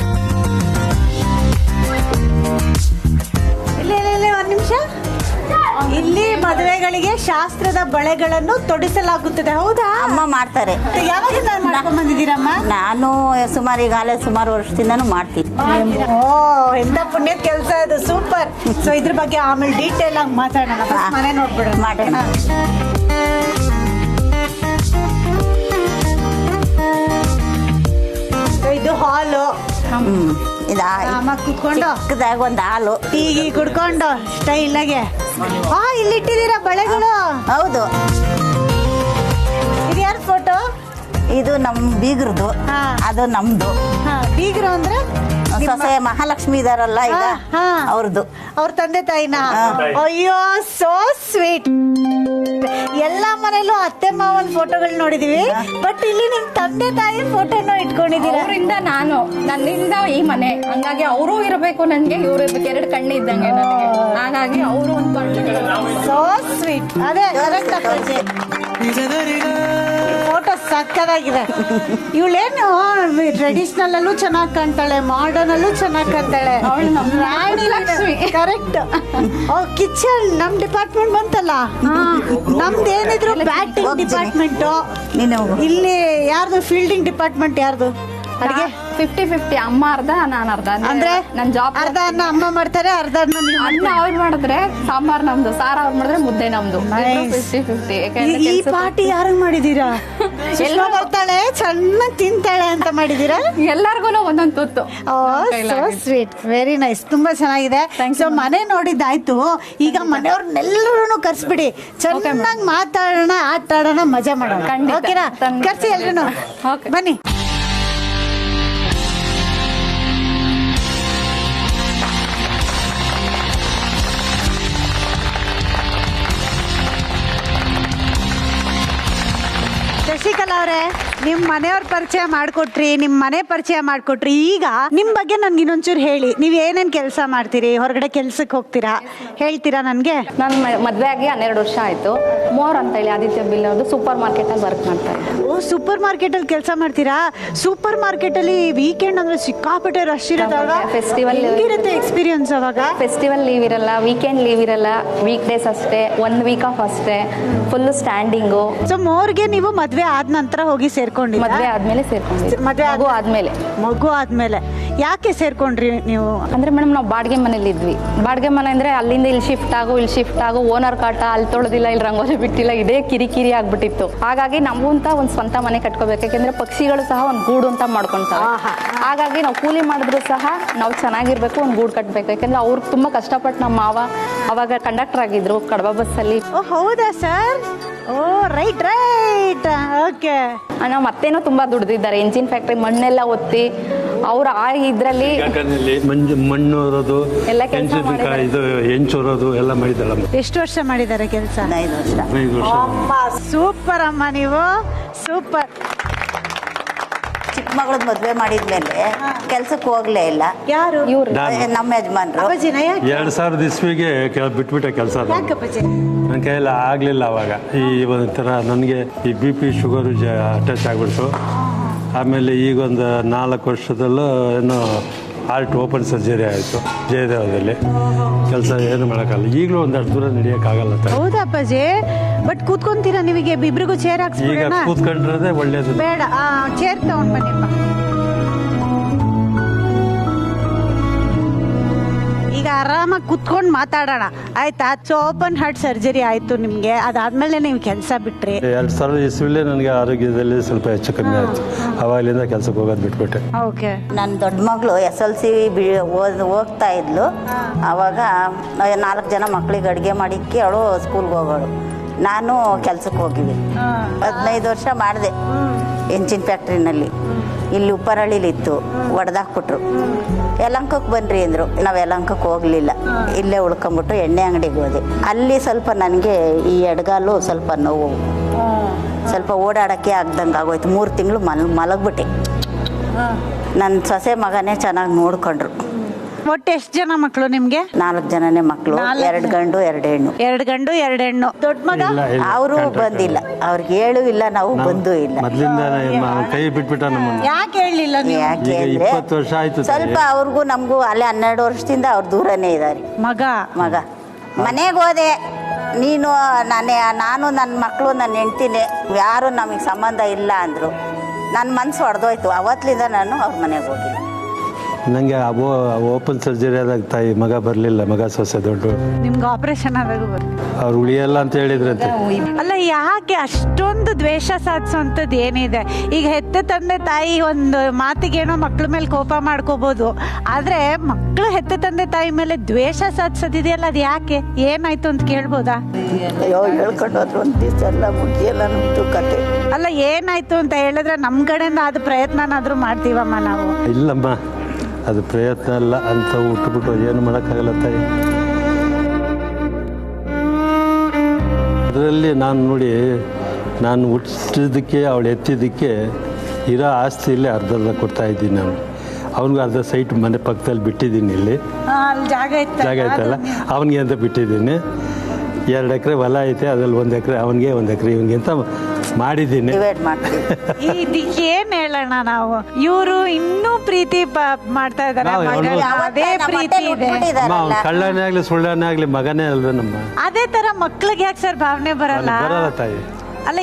ಇಲ್ಲಿ ಒಂದ್ ನಿಮಿಷ. ಇಲ್ಲಿ ಮದುವೆಗಳಿಗೆ ಶಾಸ್ತ್ರದ ಬಳೆಗಳನ್ನು ತೊಡಿಸಲಾಗುತ್ತದೆ, ಹೌದಾ? ಅಮ್ಮ ಮಾಡ್ತಾರೆ. ಯಾವಾಗ ಮಾಡ್ಕೊಂಡ್ ಬಂದಿದ್ದೀರಮ್ಮ? ನಾನು ಈಗಾಗಲೇ ಸುಮಾರು ವರ್ಷದಿಂದನೂ ಮಾಡ್ತೀನಿ. ಓ, ಎಂತ ಪುಣ್ಯದ ಕೆಲಸ ಇದು, ಸೂಪರ್. ಸೊ ಇದ್ರ ಬಗ್ಗೆ ಆಮೇಲೆ ಡೀಟೇಲ್ ಆಗಿ ಮಾತಾಡೋಣ. First ಮನೆ ನೋಡ್ಬಿಡೋಣ. ಮಾಡೋಣ. ಇದು ಹಾಲು. ಅಮ್ಮ ಕುತ್ಕೊಂಡು ಚಿಕ್ಕದಾಗ ಒಂದು ಹಾಲು ಟೀ ಕುಡ್ಕೊಂಡು ಸ್ಟೈಲ್ ಆಗಿ. ಇಲ್ಲಿ ಇಟ್ಟಿದ್ದೀರಾ ಬಳೆಗಳು? ಹೌದು. ಇದು ಯಾರ ಫೋಟೋ? ಇದು ನಮ್ಮ ಬೀಗ್ರದು, ಅದು ನಮ್ದು. ಬೀಗ್ರು ಅಂದ್ರೆ ಸೊಸೆ ಮಹಾಲಕ್ಷ್ಮಿ ಇದಾರಲ್ಲ ಈಗ, ಅವ್ರದ್ದು. ಅವ್ರ ತಂದೆ ತಾಯಿನ? ಅಯ್ಯೋ, ಸೋ ಸ್ವೀಟ್. ಎಲ್ಲಾ ಮನೇಲೂ ಅತ್ತೆ ಮಾವನ್ ಫೋಟೋಗಳು ನೋಡಿದೀವಿ, ಬಟ್ ಇಲ್ಲಿ ನಿಮ್ ತಂದೆ ತಾಯಿ ಫೋಟೋನು ಇಟ್ಕೊಂಡಿದೀರ. ಅವರಿಂದ ನನ್ನಿಂದ ಈ ಮನೆ, ಹಂಗಾಗಿ ಅವರು ಇರಬೇಕು ನನ್ಗೆ, ಇವ್ರು ಇರ್ಬೇಕು, ಎರಡು ಕಣ್ಣು ಇದ್ದಂಗೆ ನನಗೆ. ಹಾಗಾಗಿ ಅವರು ಒಂದು ಸೋ ಸ್ವೀಟ್. ಅದೇ ಕರೆಕ್ಟ್ ಅಪ್ಪಾಜಿ, ಫೋಟೋ ಸಕ್ಕದಾಗಿದೆ. ಇವಳೇನು ಟ್ರೆಡಿಷನಲ್ ಅಲ್ಲೂ ಚೆನ್ನಾಗಿ ಕಾಣ್ತಾಳೆ, ಮಾಡರ್ನ್ ಅಲ್ಲೂ ಚೆನ್ನಾಗಿ ಕಾಣ್ತಾಳೆ. ರಾಣಿ ಲಕ್ಷ್ಮಿ. ಕರೆಕ್ಟ್. ಕಿಚನ್ ನಮ್ ಡಿಪಾರ್ಟ್ಮೆಂಟ್ ಬಂತಲ್ಲ, ನಮ್ದೇನಿದ್ರು ಬ್ಯಾಟಿಂಗ್ ಡಿಪಾರ್ಟ್ಮೆಂಟ್, ಇಲ್ಲಿ ಯಾರ್ದು ಫೀಲ್ಡಿಂಗ್ ಡಿಪಾರ್ಟ್ಮೆಂಟ್ ಯಾರ್ದು? ಅಡಿಗೆ 50-50, ಅಮ್ಮ ಅರ್ಧ ನಾನು ಅರ್ಧ. ಅಂದ್ರೆ ನನ್ ಜಾಬ್ ಅರ್ಧ ಅನ್ನ ಅಮ್ಮ ಮಾಡ್ತಾರೆ, ಅರ್ಧ ಅನ್ನ ಅವ್ರು ಮಾಡಿದ್ರೆ ಸಾಂಬಾರ್ ನಮ್ದು, ಸಾರ ಅವ್ರು ಮಾಡಿದ್ರೆ ಮುದ್ದೆ ನಮ್ದು. 50-50. ಈ ಪಾರ್ಟಿ ಯಾರಂಗ್ ಮಾಡಿದೀರಾ? ಎಲ್ಲ ಬರ್ತಾಳೆ, ಚೆನ್ನಾಗಿ ತಿಂತಾಳೆ ಅಂತ ಮಾಡಿದೀರಾ? ಎಲ್ಲಾರ್ಗು ಒಂದೊಂದು ತುತ್ತು. ಸೋ ಸ್ವೀಟ್, ವೆರಿ ನೈಸ್, ತುಂಬಾ ಚೆನ್ನಾಗಿದೆ. ಸೊ ಮನೆ ನೋಡಿದ್ದಾಯ್ತು, ಈಗ ಮನೆಯವ್ರನ್ನೆಲ್ಲರೂ ಕರ್ಸ್ಬಿಡಿ, ಚೆನ್ನಾಗಿ ಮಾತಾಡೋಣ, ಆಟ ಆಡೋಣ, ಮಜಾ ಮಾಡೋಣ. ಓಕೆನಾ? ಕರ್ಸಿ ಎಲ್ರು, ಬನ್ನಿ. ಶಶಿಕಲಾ ಅವರೇ, ನಿಮ್ ಮನೆಯವ್ರ ಪರಿಚಯ ಮಾಡ್ಕೊಟ್ರಿ, ನಿಮ್ ಮನೆ ಪರಿಚಯ ಮಾಡ್ಕೊಟ್ರಿ. ಈಗ ನಿಮ್ ಬಗ್ಗೆ ನನ್ಗೆ ಇನ್ನೊಂಚೂರು ಹೇಳಿ. ನೀವ್ ಏನೇನ್ ಕೆಲಸ ಮಾಡ್ತೀರಿ? ಹೊರಗಡೆ ಕೆಲ್ಸಕ್ಕೆ ಹೋಗ್ತೀರಾ? ಹೇಳ್ತೀರಾ ನನ್ಗೆ? ನಾನು ಮದ್ವೆ ಆಗಿ 12 ವರ್ಷ ಆಯ್ತು. ಮೋರ್ ಅಂತ ಹೇಳಿ ಆದಿತ್ಯ ಬಿಲ್ ಅವ್ರದ್ದು ಸೂಪರ್ ಮಾರ್ಕೆಟ್ ಅಲ್ಲಿ ವರ್ಕ್ ಮಾಡ್ತಾರೆ. ಓ, ಸೂಪರ್ ಮಾರ್ಕೆಟ್ ಅಲ್ಲಿ ಕೆಲಸ ಮಾಡ್ತೀರಾ? ಸೂಪರ್ ಮಾರ್ಕೆಟ್ ಅಲ್ಲಿ ವೀಕೆಂಡ್ ಅಂದ್ರೆ ಸಿಕ್ಕಾಪಟ್ಟೆ ರಶ್ ಇರೋದಾಗ ಫೆಸ್ಟಿವಲ್ ಇರುತ್ತೆ ಎಕ್ಸ್ಪೀರಿಯನ್ಸ್. ಅವಾಗ ಫೆಸ್ಟಿವಲ್ ಲೀವ್ ಇರಲ್ಲ, ವೀಕೆಂಡ್ ಲೀವ್ ಇರಲ್ಲ, ವೀಕ್ ಡೇಸ್ ಅಷ್ಟೇ, 1 ವೀಕ್ ಆಫ್ ಅಷ್ಟೇ, ಫುಲ್ ಸ್ಟ್ಯಾಂಡಿಂಗು. ಸೊ ಮೋರ್ಗೆ ನೀವು ಮದ್ವೆ ಆದ ನಂತರ ಹೋಗಿ ಸೇರ್ಕೊಂಡ್ರಿ? ಮದ್ವೆ ಆದ್ಮೇಲೆ ಸೇರ್ಕೊಂಡ್ರಿ. ಮದ್ವೆ ಮಗು ಆದ್ಮೇಲೆ ಯಾಕೆ ಸೇರ್ಕೊಂಡ್ರಿ ನೀವು? ಅಂದ್ರೆ ಮೇಡಮ್, ನಾವು ಬಾಡಿಗೆ ಮನೇಲಿ ಇದ್ವಿ. ಬಾಡಿಗೆ ಮನೆ ಅಂದ್ರೆ ಅಲ್ಲಿಂದ ಇಲ್ಲಿ ಶಿಫ್ಟ್ ಆಗು, ಓನರ್ ಕಾಟ, ಅಲ್ಲಿ ತೊಳೆದಿಲ್ಲ, ಇಲ್ಲಿ ರಂಗೋಲಿ ಬಿಟ್ಟಿಲ್ಲ, ಇದೇ ಕಿರಿಕಿರಿ ಆಗ್ಬಿಟ್ಟಿತ್ತು. ಹಾಗಾಗಿ ನಮಗೂ ಅಂತ ಒಂದು ಸ್ವಂತ ಮನೆ ಕಟ್ಕೋಬೇಕು. ಯಾಕೆಂದ್ರೆ ಪಕ್ಷಿಗಳು ಸಹ ಒಂದು ಗೂಡು ಅಂತ ಮಾಡ್ಕೊಂತಾರೆ. ಹಾಗಾಗಿ ನಾವು ಕೂಲಿ ಮಾಡಿದ್ರು ಸಹ ನಾವು ಚೆನ್ನಾಗಿರ್ಬೇಕು, ಒಂದು ಗೂಡು ಕಟ್ಟಬೇಕು. ಯಾಕಂದ್ರೆ ಅವ್ರು ತುಂಬಾ ಕಷ್ಟಪಟ್ಟು, ನಮ್ಮ ಮಾವ ಅವಾಗ ಕಂಡಕ್ಟರ್ ಆಗಿದ್ರು ಕಡಬ ಬಸ್ಸಲ್ಲಿ. ಓ, ಹೌದಾ ಸರ್? ಓ, ರೈಟ್. ಓಕೆ. ನಮ್ಮ ಅತ್ತೆನೂ ತುಂಬಾ ದುಡ್ದಿದ್ದಾರೆ. ಇಂಜಿನ್ ಫ್ಯಾಕ್ಟ್ರಿ ಮಣ್ಣೆಲ್ಲ ಒತ್ತಿ ಅವ್ರು ಆ ಇದ್ರಲ್ಲಿ ಮಣ್ಣು ಹೊರೋದು, ಎಲ್ಲ ಕೆಲಸ ಇದು ಹೆಂಚೋರೋದು ಎಲ್ಲ ಮಾಡಿದಲ್ಲ. ಎಷ್ಟು ವರ್ಷ ಮಾಡಿದ್ದಾರೆ ಕೆಲಸ? 5 ವರ್ಷ. 5 ವರ್ಷ. ಅಮ್ಮ, ಸೂಪರ್ ಅಮ್ಮ, ನೀವು ಸೂಪರ್. ಚಿಕ್ಕ ಮಗಳದ್ ಮದ್ವೆ ಮಾಡಿದ್ಮೇಲೆ ಕೆಲ್ಸಕ್ಕೆ ಹೋಗ್ಲೇ ಇಲ್ಲ. ಯಾರು? ಇವ್ರು ನಮ್ಮ ಯಜಮಾನ್ರು. 2000 ಇಸ್ವಿಗೆ ಬಿಟ್ಬಿಟ್ಟೆ ಕೆಲಸ. ನನ್ನ ಕೈಯಲ್ಲಿ ಆಗಲಿಲ್ಲ ಅವಾಗ. ಈ ಒಂಥರ ನನಗೆ ಈ BP ಶುಗರು ಅಟ್ಯಾಚ್ ಆಗಿಬಿಡ್ತು. ಆಮೇಲೆ ಈಗೊಂದು 4 ವರ್ಷದಲ್ಲೂ ಏನೋ ಹಾರ್ಟ್ ಓಪನ್ ಸರ್ಜರಿ ಆಯಿತು ಜಯದೇವದಲ್ಲಿ. ಕೆಲಸ ಏನು ಮಾಡೋಕ್ಕಲ್ಲ. ಈಗಲೂ ಒಂದಷ್ಟು ದೂರ ನಡೆಯೋಕ್ಕಾಗಲ್ಲ. ಹೌದಾ ಅಪ್ಪಾಜಿ? ಬಟ್ ಕೂತ್ಕೊಂತೀರಾ? ನಿಮಗೆ ಇಬ್ರಿಗೂ ಚೇರ್ ಈಗ ಕೂತ್ಕೊಂಡ್ರೆ ಒಳ್ಳೇದು. ಬೇಡ, ಚೇರ್ ತಗೊಂಡ್ ಬನ್ನಿಪ್ಪ. ಈಗ ಆರಾಮಾಗಿ ಕುತ್ಕೊಂಡು ಮಾತಾಡೋಣ, ಆಯ್ತಾ? ಸೊ ಓಪನ್ ಹಾರ್ಟ್ ಸರ್ಜರಿ ಆಯ್ತು ನಿಮ್ಗೆ, ಅದಾದ್ಮೇಲೆ ನೀವು ಕೆಲಸ ಬಿಟ್ರಿ. 2000 ಇಸ್ವಿಲೇ ನನಗೆ ಆರೋಗ್ಯದಲ್ಲಿ ಸ್ವಲ್ಪ ಹೆಚ್ಚು ಕಮ್ಮಿ ಆಯ್ತು. ಅವಾಗಲಿಂದ ಕೆಲ್ಸಕ್ಕೆ ಹೋಗೋದು ಬಿಟ್ಬಿಟ್ಟೆ. ಓಕೆ. ನನ್ನ ದೊಡ್ಡ ಮಗಳು SLC ಹೋಗ್ತಾ ಇದ್ಲು. ಅವಾಗ 4 ಜನ ಮಕ್ಳಿಗೆ ಅಡುಗೆ ಮಾಡಿಕ್ಕಿ ಅವಳು ಸ್ಕೂಲ್ಗೆ ಹೋಗೋಳು. ನಾನು ಕೆಲ್ಸಕ್ಕೆ ಹೋಗಿವಿ. 15 ವರ್ಷ ಮಾಡಿದೆ ಎಂಜಿನ್ ಫ್ಯಾಕ್ಟ್ರಿನಲ್ಲಿ. ಇಲ್ಲಿ ಉಪ್ಪರಳ್ಳಿಲಿತ್ತು, ಒಡೆದಾಕ್ಬಿಟ್ರು. ಯಲಹಂಕಕ್ಕೆ ಬನ್ರಿ ಅಂದರು. ನಾವು ಯಲಹಂಕಕ್ಕೆ ಹೋಗಲಿಲ್ಲ, ಇಲ್ಲೇ ಉಳ್ಕೊಂಬಿಟ್ಟು ಎಣ್ಣೆ ಅಂಗಡಿಗೆ ಹೋದೆ. ಅಲ್ಲಿ ಸ್ವಲ್ಪ ನನಗೆ ಈ ಎಡಗಾಲು ಸ್ವಲ್ಪ ನೋವು, ಸ್ವಲ್ಪ ಓಡಾಡೋಕ್ಕೆ ಆಗ್ದಂಗೆ ಆಗೋಯ್ತು. 3 ತಿಂಗಳು ಮಲಗ್ಬಿಟ್ಟೆ. ನನ್ನ ಸೊಸೆ ಮಗನೇ ಚೆನ್ನಾಗಿ ನೋಡ್ಕೊಂಡ್ರು. ಒಟ್ಟು ಎಷ್ಟು ಜನ ಮಕ್ಕಳು ನಿಮ್ಗೆ? 4 ಜನನೇ ಮಕ್ಕಳು, 2 ಗಂಡು 2 ಹೆಣ್ಣು. 2 ಗಂಡು 2 ಹೆಣ್ಣು. ದೊಡ್ಡ ಮಗ ಅವರು ಬಂದಿಲ್ಲ, ಅವ್ರಿಗೆ ಹೇಳು ಇಲ್ಲ, ನಾವು ಬಂದು ಇಲ್ಲ. ಮೊದ್ಲಿಂದ ಕೈ ಬಿಟ್ಬಿಟ್ಟ ನಮ್ಮನ್ನ. ಯಾಕೆ ಹೇಳಿಲ್ಲ ನೀವು? ಯಾಕೆ ಈಗ ಅಂದ್ರೆ 20 ವರ್ಷ ಆಯ್ತು. ಸ್ವಲ್ಪ ಅವ್ರಿಗೂ ನಮಗೂ ಅಲ್ಲೇ 12 ವರ್ಷದಿಂದ ಅವ್ರ ದೂರನೇ ಇದ್ದಾರೆ. ಮಗ ಮನೆಗೆ ಹೋದೆ, ನೀನು ನಾನು ನನ್ನ ಮಕ್ಕಳು ನನ್ನ ಹೆಂಡ್ತಿನೇ, ಯಾರು ನಮಗೆ ಸಂಬಂಧ ಇಲ್ಲ ಅಂದರು. ನನ್ನ ಮನಸ್ಸು ಹೊಡೆದೋಯ್ತು. ಅವತ್ತಿಂದ ನಾನು ಅವ್ರ ಮನೆಗೆ ಹೋಗಿಲ್ಲ. ನನಗೆ ಓಪನ್ ಸರ್ಜರಿ ಆದಾಗ ತಾಯಿ ಮಗ ಬರಲಿಲ್ಲ, ಮಗ ಸೊಸೆ ದೊಡ್ಡ. ನಿಮ್ಗೆ ಆಪರೇಷನ್ ಆದಾಗ ಅವ್ರು ಉಳಿಯಲ್ಲ ಅಂತ ಹೇಳಿದ್ರಂತೆ. ಅಲ್ಲ, ಯಾಕೆ ಅಷ್ಟೊಂದು ದ್ವೇಷ ಸಾಧಿಸುವಂಥದ್ದು ಏನಿದೆ? ಈಗ ಹೆತ್ತ ತಂದೆ ತಾಯಿ ಒಂದು ಮಾತಿಗೇನೋ ಮಕ್ಳ ಮೇಲೆ ಕೋಪ ಮಾಡ್ಕೋಬಹುದು, ಆದ್ರೆ ಮಕ್ಕಳು ಹೆತ್ತ ತಂದೆ ತಾಯಿ ಮೇಲೆ ದ್ವೇಷ ಸಾಧಿಸೋದಿದೆಯಲ್ಲ, ಅದು ಯಾಕೆ? ಏನಾಯ್ತು ಅಂತ ಕೇಳ್ಬೋದಾ? ಅಯ್ಯೋ, ಹೇಳ್ಕೊಂಡು ಹೋದ್ರು ಒಂದು ದಿವಸ ಎಲ್ಲ ಮುಗಿಯಲ್ಲ ನಮ್ದು ಕತೆ. ಅಲ್ಲ, ಏನಾಯ್ತು ಅಂತ ಹೇಳಿದ್ರೆ ನಮ್ ಕಡೆಯಿಂದ ಅದು ಪ್ರಯತ್ನನಾದ್ರೂ ಮಾಡ್ತೀವಮ್ಮ ನಾವು. ಇಲ್ಲಮ್ಮ, ಅದು ಪ್ರಯತ್ನ ಅಲ್ಲ ಅಂತ ಹುಟ್ಟುಬಿಟ್ಟು ಏನು ಮಾಡೋಕ್ಕಾಗಲ್ಲ ತಾಯಿ. ಅದರಲ್ಲಿ ನಾನು ನೋಡಿ, ನಾನು ಹುಟ್ಟಿದ್ದಕ್ಕೆ ಅವಳು ಎತ್ತಿದ್ದಕ್ಕೆ ಇರೋ ಆಸ್ತಿಯಲ್ಲಿ ಅರ್ಧ ಕೊಡ್ತಾ ಇದ್ದೀನಿ. ನಾನು ಅವ್ನಿಗೆ ಅರ್ಧ ಸೈಟ್ ಮನೆ ಪಕ್ಕದಲ್ಲಿ ಬಿಟ್ಟಿದ್ದೀನಿ. ಇಲ್ಲಿ ಜಾಗ ಐತಲ್ಲ, ಅವನಿಗೆ ಅಂತ ಬಿಟ್ಟಿದ್ದೀನಿ. 2 ಎಕರೆ ಹೊಲ ಐತೆ, ಅದ್ರಲ್ಲಿ 1 ಎಕರೆ ಅವನಿಗೆ, 1 ಎಕರೆ ಇವನಿಗೆ ಅಂತ ಮಾಡಿದ್ದೀನಿ. ಇದಕ್ಕೆ ಏನ್ ಹೇಳೋಣ ನಾವು? ಇವರು ಇನ್ನೂ ಪ್ರೀತಿ ಮಾಡ್ತಾ ಇದ್ದಾರೆ, ಅದೇ ಪ್ರೀತಿ ಇದೆ. ಕಳ್ಳನೇ ಆಗ್ಲಿ ಸುಳ್ಳನೇ ಆಗ್ಲಿ ಮಗನೇ ಅಲ್ವೇ ನಮ್ಮ. ಅದೇ ತರ ಮಕ್ಳಿಗೆ ಯಾಕೆ ಸರ್ ಭಾವನೆ ಬರಲ್ಲ? ಬರಲ್ಲ ತಾಯಿ. ಅಲ್ಲ,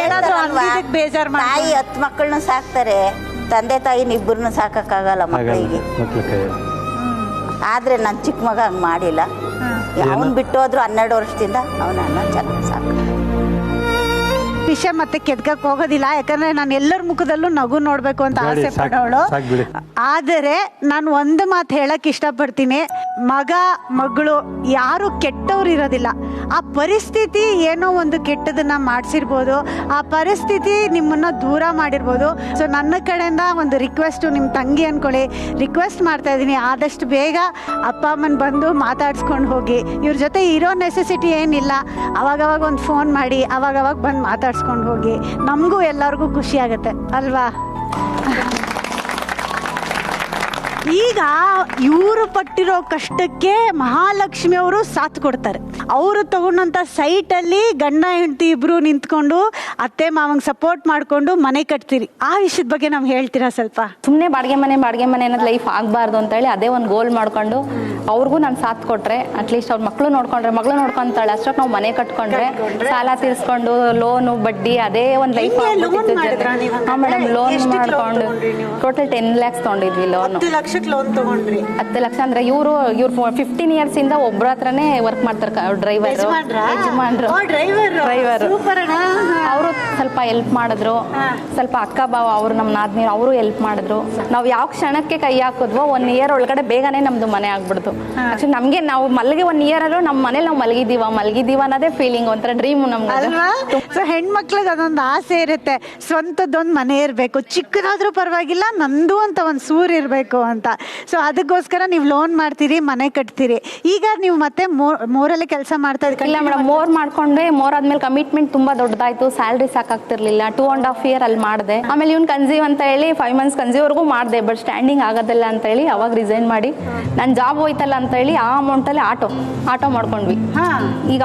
ಏನಾದ್ರೂ ಬೇಜಾರ್ ಮಾಡಿ ತಾಯಿ 10 ಮಕ್ಕಳನ್ನ ಸಾಕ್ತಾರೆ, ತಂದೆ ತಾಯಿನ ಇಬ್ಬರನ್ನ ಸಾಕಕ್ಕಾಗಲ್ಲ ಮಕ್ಕಳಿಗೆ. ಆದ್ರೆ ನನ್ನ ಚಿಕ್ಕ ಮಗ ಹಂಗೆ ಮಾಡಿಲ್ಲ. ಅವನ್ ಬಿಟ್ಟು ಹೋದ್ರು 12 ವರ್ಷದಿಂದ ಅವನನ್ನ ಚೆನ್ನಾಗಿ ಸಾಕು. ವಿಷಯ ಮತ್ತೆ ಕೆದ್ಕಕ್ ಹೋಗೋದಿಲ್ಲ, ಯಾಕಂದ್ರೆ ನಾನು ಎಲ್ಲರ ಮುಖದಲ್ಲೂ ನಗು ನೋಡ್ಬೇಕು ಅಂತ ಆಸೆ ಪಡೋಳು. ಆದರೆ ನಾನು ಒಂದು ಮಾತು ಹೇಳಕ್ ಇಷ್ಟಪಡ್ತೀನಿ, ಮಗ ಮಗಳು ಯಾರು ಕೆಟ್ಟವ್ರು ಇರೋದಿಲ್ಲ. ಆ ಪರಿಸ್ಥಿತಿ ಏನೋ ಒಂದು ಕೆಟ್ಟದನ್ನ ಮಾಡಿಸಿರ್ಬೋದು, ಆ ಪರಿಸ್ಥಿತಿ ನಿಮ್ಮನ್ನ ದೂರ ಮಾಡಿರ್ಬೋದು. ಸೊ ನನ್ನ ಕಡೆಯಿಂದ ಒಂದು ರಿಕ್ವೆಸ್ಟ್, ನಿಮ್ಮ ತಂಗಿ ಅನ್ಕೊಳ್ಳಿ, ರಿಕ್ವೆಸ್ಟ್ ಮಾಡ್ತಾ ಇದ್ದೀನಿ, ಆದಷ್ಟು ಬೇಗ ಅಪ್ಪ ಅಮ್ಮನ ಬಂದು ಮಾತಾಡ್ಸ್ಕೊಂಡು ಹೋಗಿ. ಇವ್ರ ಜೊತೆ ಇರೋ ನೆಸೆಸಿಟಿ ಏನಿಲ್ಲ, ಅವಾಗವಾಗ ಒಂದು ಫೋನ್ ಮಾಡಿ ಅವಾಗವಾಗ ಬಂದು ಮಾತಾಡ್ಸ್ಕೊಂಡು ಹೋಗಿ. ನಮಗೂ ಎಲ್ಲರಿಗೂ ಖುಷಿ ಆಗುತ್ತೆ ಅಲ್ವಾ? ಈಗ ಇವರು ಪಟ್ಟಿರೋ ಕಷ್ಟಕ್ಕೆ ಮಹಾಲಕ್ಷ್ಮಿ ಅವರು ಸಾಥ್ ಕೊಡ್ತಾರೆ. ಅವರು ತಗೊಂಡಂತ ಸೈಟ್ ಅಲ್ಲಿ ಗಂಡ ಹೆಂಡತಿ ಇಬ್ರು ನಿಂತ್ಕೊಂಡು ಅತ್ತೆ ಮಾವಂಗ್ ಸಪೋರ್ಟ್ ಮಾಡ್ಕೊಂಡು ಮನೆ ಕಟ್ತೀರಿ. ಆ ವಿಷಯದ ಬಗ್ಗೆ ನಾವು ಹೇಳ್ತೀರಾ ಸ್ವಲ್ಪ? ಸುಮ್ಮನೆ ಬಾಡಿಗೆ ಮನೆ ಅನ್ನೋದು ಲೈಫ್ ಆಗಬಾರ್ದು ಅಂತ ಹೇಳಿ ಅದೇ ಒಂದು ಗೋಲ್ ಮಾಡ್ಕೊಂಡು ಅವ್ರಿಗೂ ನಾನು ಸಾಥ್ ಕೊಟ್ರೆ, ಅಟ್ಲೀಸ್ಟ್ ಅವ್ರ ಮಗಳು ನೋಡ್ಕೊಂತಾಳೆ, ಅಷ್ಟೊತ್ತು ನಾವು ಮನೆ ಕಟ್ಕೊಂಡ್ರೆ ಸಾಲ ತೀರ್ಸ್ಕೊಂಡು ಲೋನು ಬಡ್ಡಿ ಅದೇ ಒಂದು ಲೈಫ್. ಮೇಡಮ್, ಲೋನ್ ಮಾಡ್ಕೊಂಡು ಟೋಟಲ್ 10 lakhs ತಗೊಂಡಿದ್ವಿ ಲೋನ್. 10 ಲಕ್ಷ ಅಂದ್ರೆ ಇವ್ರು 15 years ಇಂದ ಒಬ್ರ ಹತ್ರನೇ ವರ್ಕ್ ಮಾಡ್ತಾರೆ, ಡ್ರೈವರ್. ಅವರು ಸ್ವಲ್ಪ ಹೆಲ್ಪ್ ಮಾಡಿದ್ರು, ಸ್ವಲ್ಪ ಅಕ್ಕ ಬಾವ ಅವರು ನಮ್ಮ ನಾದ್ನೀರು ಅವರು ಹೆಲ್ಪ್ ಮಾಡಿದ್ರು. ನಾವು ಯಾವ ಕ್ಷಣಕ್ಕೆ ಕೈ ಹಾಕಿದ್ವೋ 1 year ಒಳಗಡೆ ಬೇಗನೆ ನಮ್ದು ಮನೆ ಆಗ್ಬಿಡ್ತು. ಆಕ್ಚುಲಿ ನಮ್ಗೆ ನಾವು 1 year ಅಲ್ಲೂ ನಮ್ಮ ಮನೇಲಿ ನಾವು ಮಲಗಿದೀವ ಅನ್ನೋದೇ ಫೀಲಿಂಗ್, ಒಂಥರ ಡ್ರೀಮ್ ನಮ್ಗೆ. ಸೊ ಹೆಣ್ಮಕ್ಳಿಗೆ ಅದೊಂದು ಆಸೆ ಇರುತ್ತೆ, ಸ್ವಂತದೊಂದು ಮನೆ ಇರಬೇಕು, ಚಿಕ್ಕದಾದ್ರೂ ಪರವಾಗಿಲ್ಲ, ನಂದು ಅಂತ ಒಂದು ಸೂರು ಇರಬೇಕು ಅಂತ. ಸೊ ಅದಕ್ಕೋಸ್ಕರ ನೀವು ಲೋನ್ ಮಾಡ್ತೀರಿ, ಮನೆ ಕಟ್ತೀರಿ. ಈಗ ನೀವು ಮತ್ತೆ ಮೋರಲ್ಲಿ ಕೆಲಸ ಮಾಡ್ತಾ ಇದ್ದೀರಿ? ಇಲ್ಲ ಮೇಡಮ್, ಮೋರ್ ಮಾಡ್ಕೊಂಡೆ. ಮೋರ್ ಆದ್ಮೇಲೆ ಕಮಿಟ್ಮೆಂಟ್ ತುಂಬಾ ದೊಡ್ಡದಾಯ್ತು, ಸ್ಯಾಲ್ರಿ ಸಾಕಾಗ್ತಿರ್ಲಿಲ್ಲ. 2.5 year ಅಲ್ಲಿ ಮಾಡಿದೆ. ಆಮೇಲೆ ಇವ್ನು ಕನ್ಸೀವ್ ಅಂತ ಹೇಳಿ 5 months ಕನ್ಸೀವ್ವರೆಗೂ ಮಾಡಿದೆ, ಬಟ್ ಸ್ಟ್ಯಾಂಡಿಂಗ್ ಆಗೋದಿಲ್ಲ ಅಂತ ಹೇಳಿ ಅವಾಗ ರಿಸೈನ್ ಮಾಡಿ ನನ್ನ ಜಾಬ್ ಹೋಯ್ತಲ್ಲ ಅಂತ ಹೇಳಿ ಆ ಅಮೌಂಟಲ್ಲಿ ಆಟೋ ಮಾಡ್ಕೊಂಡ್ವಿ. ಈಗ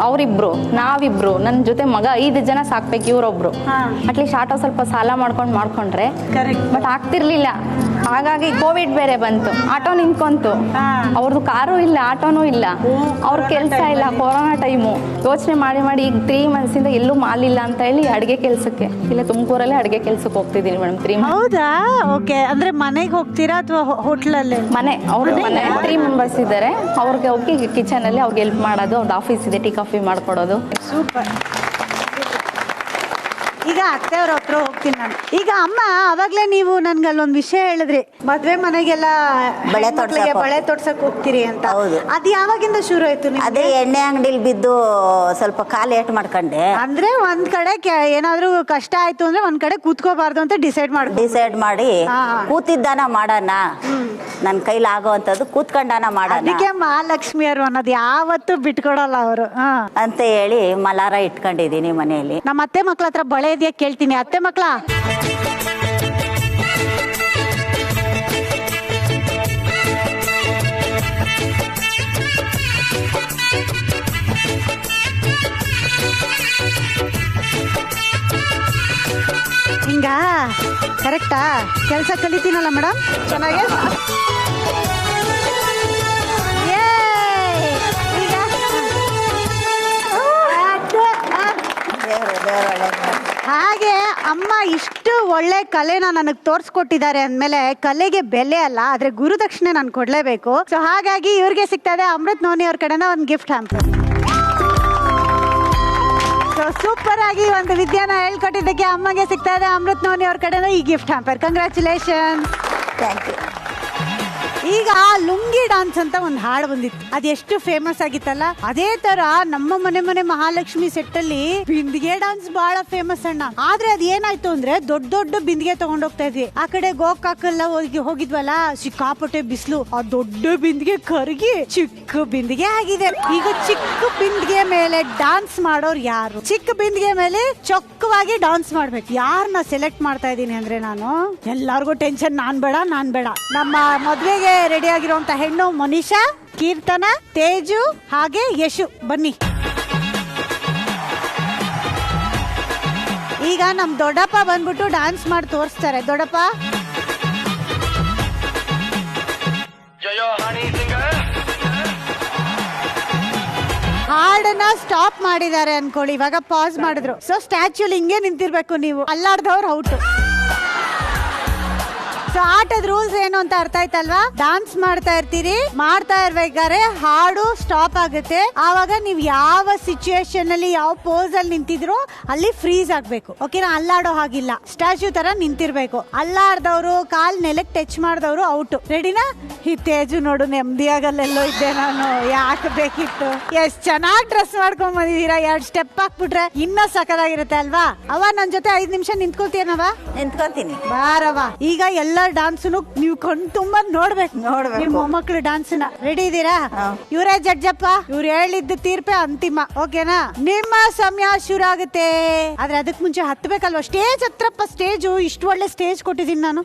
ಅವರಿಬ್ರು ನಾವಿಬ್ರು, ನನ್ನ ಜೊತೆ ಮಗ 5 ಜನ ಸಾಕ್ಬೇಕು, ಇವರೊಬ್ರು. ಅಟ್ಲೀಸ್ಟ್ ಆಟೋ ಸ್ವಲ್ಪ ಸಾಲ ಮಾಡ್ಕೊಂಡ್ರೆ, ಬಟ್ ಆಗ್ತಿರ್ಲಿಲ್ಲ. ಹಾಗಾಗಿ ಕೋವಿಡ್ ಬೇರೆ ಬಂತು, ಆಟೋ ನಿಂತ್ಕೊಂತು. ಅವ್ರದ್ದು ಕಾರು ಇಲ್ಲ, ಆಟೋನೂ ಇಲ್ಲ, ಅವ್ರ ಕೆಲಸ ಇಲ್ಲ, ಕೊರೋನಾ ಟೈಮು. ಯೋಚನೆ ಮಾಡಿ ಈಗ 3 months ಇಂದ ಎಲ್ಲೂ ಮಾಲಿಲ್ಲ ಅಂತ ಹೇಳಿ ಅಡುಗೆ ಕೆಲಸಕ್ಕೆ ಇಲ್ಲ ತುಮಕೂರಲ್ಲೇ ಅಡುಗೆ ಕೆಲಸಕ್ಕೆ ಹೋಗ್ತಿದ್ದೀನಿ ಮೇಡಮ್. 3 months. ಹೌದಾ? ಓಕೆ. ಅಂದ್ರೆ ಮನೆಗೆ ಹೋಗ್ತೀರಾ ಅಥವಾ ಹೋಟ್ಲಲ್ಲಿ? ಮನೆ 3 members ಇದ್ದಾರೆ, ಅವ್ರಿಗೆ ಹೋಗಿ ಕಿಚನ್ ಅಲ್ಲಿ ಅವ್ರಿಗೆ ಹೆಲ್ಪ್ ಮಾಡೋದು, ಅವ್ರದ್ದು ಆಫೀಸ್ ಇದೆ, ಟೀ ಕಾಫಿ ಮಾಡ್ಕೊಡೋದು. ಸೂಪರ್. ಈಗ ಅತ್ತೆಯವ್ರ ಹತ್ರ ಹೋಗ್ತೀನಿ ನಾನು. ಈಗ ಅಮ್ಮ, ಅವಾಗ್ಲೇ ನೀವು ನನ್ಗೆ ಅಲ್ಲೊಂದು ವಿಷಯ ಹೇಳಿದ್ರಿ, ಮದ್ವೆ ಮನೆಗೆಲ್ಲ ಬಳೆ ತೊಡ್ಸಕ್ ಹೋಗ್ತೀರಿ ಅಂತ. ಅದು ಯಾವಾಗಿಂದ ಶುರು ಆಯ್ತು? ಅದೇ ಎಣ್ಣೆ ಅಂಗಡಿಲಿ ಬಿದ್ದು ಸ್ವಲ್ಪ ಕಾಲು ಏಟ್ ಮಾಡ್ಕೊಂಡೆ. ಅಂದ್ರೆ ಒಂದ್ ಕಡೆ ಏನಾದ್ರೂ ಕಷ್ಟ ಆಯ್ತು ಅಂದ್ರೆ ಒಂದ್ ಕಡೆ ಕೂತ್ಕೋಬಾರ್ದು ಅಂತ ಡಿಸೈಡ್ ಮಾಡಿ ಕೂತಿದ್ದಾನ ಮಾಡೋಣ, ನನ್ನ ಕೈಲಿ ಆಗೋವಂಥದ್ದು ಕೂತ್ಕೊಂಡಾನ ಮಾಡೋಣ. ಅದಕ್ಕೆ ಮಹಾಲಕ್ಷ್ಮಿಯರು ಅನ್ನೋದು ಯಾವತ್ತೂ ಬಿಟ್ಕೊಡಲ್ಲ ಅವರು ಅಂತ ಹೇಳಿ ಮಲಾರ ಇಟ್ಕೊಂಡಿದೀನಿ ಮನೆಯಲ್ಲಿ. ನಮ್ಮ ಅತ್ತೆ ಮಕ್ಳ ಹತ್ರ ಬಳೆ ಇದೆಯಾ ಕೇಳ್ತೀನಿ. ಅತ್ತೆ ಮಕ್ಳ, ಕರೆಕ್ಟಾ? ಕೆಲಸ ಕಲಿತೀನಲ್ಲ ಮೇಡಮ್ ಚೆನ್ನಾಗಿ. ಹಾಗೆ ಅಮ್ಮ ಇಷ್ಟು ಒಳ್ಳೆ ಕಲೆನ ನನಗೆ ತೋರಿಸ್ಕೊಟ್ಟಿದ್ದಾರೆ ಅಂದಮೇಲೆ ಕಲೆಗೆ ಬೆಲೆ ಅಲ್ಲ, ಆದ್ರೆ ಗುರುದಕ್ಷಿಣೆ ನಾನು ಕೊಡ್ಲೇಬೇಕು. ಸೊ ಹಾಗಾಗಿ ಇವ್ರಿಗೆ ಸಿಗ್ತಾ ಇದೆ ಅಮೃತ್ ನೋನಿ ಅವ್ರ ಕಡೆನ ಒಂದು ಗಿಫ್ಟ್ ಹ್ಯಾಂಪರ್. ಸೊ ಸೂಪರ್ ಆಗಿ ಒಂದು ವಿದ್ಯಾನ ಹೇಳ್ಕೊಟ್ಟಿದ್ದಕ್ಕೆ ಅಮ್ಮಗೆ ಸಿಗ್ತಾ ಇದೆ ಅಮೃತ್ ನೋನಿ ಅವ್ರ ಕಡೆನ ಈ gift hamper. Congratulation. Thank you. ಈಗ ಲುಂಗಿ ಡಾನ್ಸ್ ಅಂತ ಒಂದು ಹಾಡು ಬಂದಿತ್ತು, ಅದು ಎಷ್ಟು ಫೇಮಸ್ ಆಗಿತ್ತಲ್ಲ. ಅದೇ ತರ ನಮ್ಮ ಮನೆ ಮಹಾಲಕ್ಷ್ಮಿ ಸೆಟ್ ಅಲ್ಲಿ ಬಿಂದಿಗೆ ಡಾನ್ಸ್ ಬಹಳ ಫೇಮಸ್ ಅಣ್ಣ. ಆದ್ರೆ ಅದ್ ಏನಾಯ್ತು ಅಂದ್ರೆ ದೊಡ್ಡ ದೊಡ್ಡ ಬಿಂದಿಗೆ ತಗೊಂಡ್ ಹೋಗ್ತಾ ಇದ್ವಿ. ಆ ಕಡೆ ಗೋಕಾಕೆಲ್ಲ ಹೋಗಿದ್ವಲ್ಲ, ಸಿಕ್ಕಾಪಟ್ಟೆ ಬಿಸಿಲು, ಆ ದೊಡ್ಡ ಬಿಂದಿಗೆ ಕರಗಿ ಚಿಕ್ಕ ಬಿಂದಿಗೆ ಆಗಿದೆ. ಈಗ ಚಿಕ್ಕ ಬಿಂದಿಗೆ ಮೇಲೆ ಡಾನ್ಸ್ ಮಾಡೋರು ಯಾರು? ಚಿಕ್ಕ ಬಿಂದಿಗೆ ಮೇಲೆ ಚೊಕ್ಕವಾಗಿ ಡಾನ್ಸ್ ಮಾಡ್ಬೇಕು. ಯಾರನ್ನ ಸೆಲೆಕ್ಟ್ ಮಾಡ್ತಾ ಇದೀನಿ ಅಂದ್ರೆ ನಾನು, ಎಲ್ಲಾರ್ಗು ಟೆನ್ಷನ್, ನಾನ್ ಬೇಡ. ನಮ್ಮ ಮದ್ವೆಗೆ ರೆಡಿ ಆಗಿರುವಂತ ಹೆಣ್ಣು ಮನೀಷಾ, ಕೀರ್ತನ, ತೇಜು ಹಾಗೆ ಯಶು, ಬನ್ನಿ. ಈಗ ನಮ್ ದೊಡ್ಡಪ್ಪ ಬಂದ್ಬಿಟ್ಟು ಡಾನ್ಸ್ ಮಾಡಿ ತೋರಿಸ್ತಾರೆ. ದೊಡ್ಡಪ್ಪ ಹಾಡನ್ನ ಸ್ಟಾಪ್ ಮಾಡಿದ್ದಾರೆ ಅನ್ಕೊಳ್ಳಿ, ಇವಾಗ ಪಾಸ್ ಮಾಡಿದ್ರು. ಸೊ ಸ್ಟ್ಯಾಚ್ಯೂಲಿ ಹಿಂಗೆ ನಿಂತಿರ್ಬೇಕು ನೀವು, ಅಲ್ಲಾಡ್ದವ್ರು ಔಟ್. ಸೊ ಆಟದ ರೂಲ್ಸ್ ಏನು ಅಂತ ಅರ್ಥ ಆಯ್ತಲ್ವಾ? ಡಾನ್ಸ್ ಮಾಡ್ತಾ ಇರ್ಬೇಕಾದ್ರೆ ಹಾಡು ಸ್ಟಾಪ್ ಆಗುತ್ತೆ. ಆವಾಗ ನೀವು ಯಾವ ಸಿಚುಯೇಷನ್ ಅಲ್ಲಿ ಯಾವ ಪೋಸ್ ಅಲ್ಲಿ ನಿಂತಿದ್ರು ಅಲ್ಲಿ ಫ್ರೀಸ್ ಆಗ್ಬೇಕು. ಓಕೆನಾ? ಅಲ್ಲಾಡೋ ಹಾಗಿಲ್ಲ, ಸ್ಟ್ಯಾಚ್ಯೂ ತರ ನಿಂತಿರ್ಬೇಕು. ಅಲ್ಲಾಡ್ದವ್ರು, ಕಾಲ್ ನೆಲಕ್ಕೆ ಟಚ್ ಮಾಡ್ದವ್ರು ಔಟ್. ರೆಡಿನಾ? ಈ ತೇಜು ನೋಡು, ನೆಮ್ಮದಿಯಾಗಲ್ಲೆಲ್ಲೋ ಇದ್ದೆ ನಾನು, ಯಾಕೆ ಬೇಕಿತ್ತು. ಎಷ್ಟ್ ಚೆನ್ನಾಗಿ ಡ್ರೆಸ್ ಮಾಡ್ಕೊಂಡ್ ಬಂದಿದೀರಾ. 2 ಸ್ಟೆಪ್ ಹಾಕ್ಬಿಟ್ರೆ ಇನ್ನ ಸಕಲಾಗಿರುತ್ತೆ ಅಲ್ವಾ? ಅವ ನನ್ ಜೊತೆ 5 ನಿಮಿಷ ನಿಂತ್ಕೊಳ್ತೀನವ? ನಿಂತ್ಕೊಂತೀನಿ ಬಾರವ. ಈಗ ಎಲ್ಲ ಡಾನ್ಸ್ ನೀವು ಕಣ್ ತುಂಬಾ ನೋಡ್ಬೇಕು. ನಿಮ್ಮ ಮೊಮ್ಮಕ್ಳು ಡಾನ್ಸ್ ನ. ರೆಡಿ ಇದ್ದೀರಾ? ಇವರೇ ಜಡ್ಜಪ್ಪ, ಇವ್ರು ಹೇಳಿದ್ದು ತೀರ್ಪೆ ಅಂತಿಮ. ಓಕೆನಾ? ನಿಮ್ಮ ಸಮಯ ಶುರು ಆಗುತ್ತೆ. ಆದ್ರೆ ಅದಕ್ ಮುಂಚೆ ಹತ್ಬೇಕಲ್ವಾ ಸ್ಟೇಜ್ ಹತ್ರಪ್ಪ. ಸ್ಟೇಜು ಇಷ್ಟು ಒಳ್ಳೆ ಸ್ಟೇಜ್ ಕೊಟ್ಟಿದ್ದೀನಿ ನಾನು.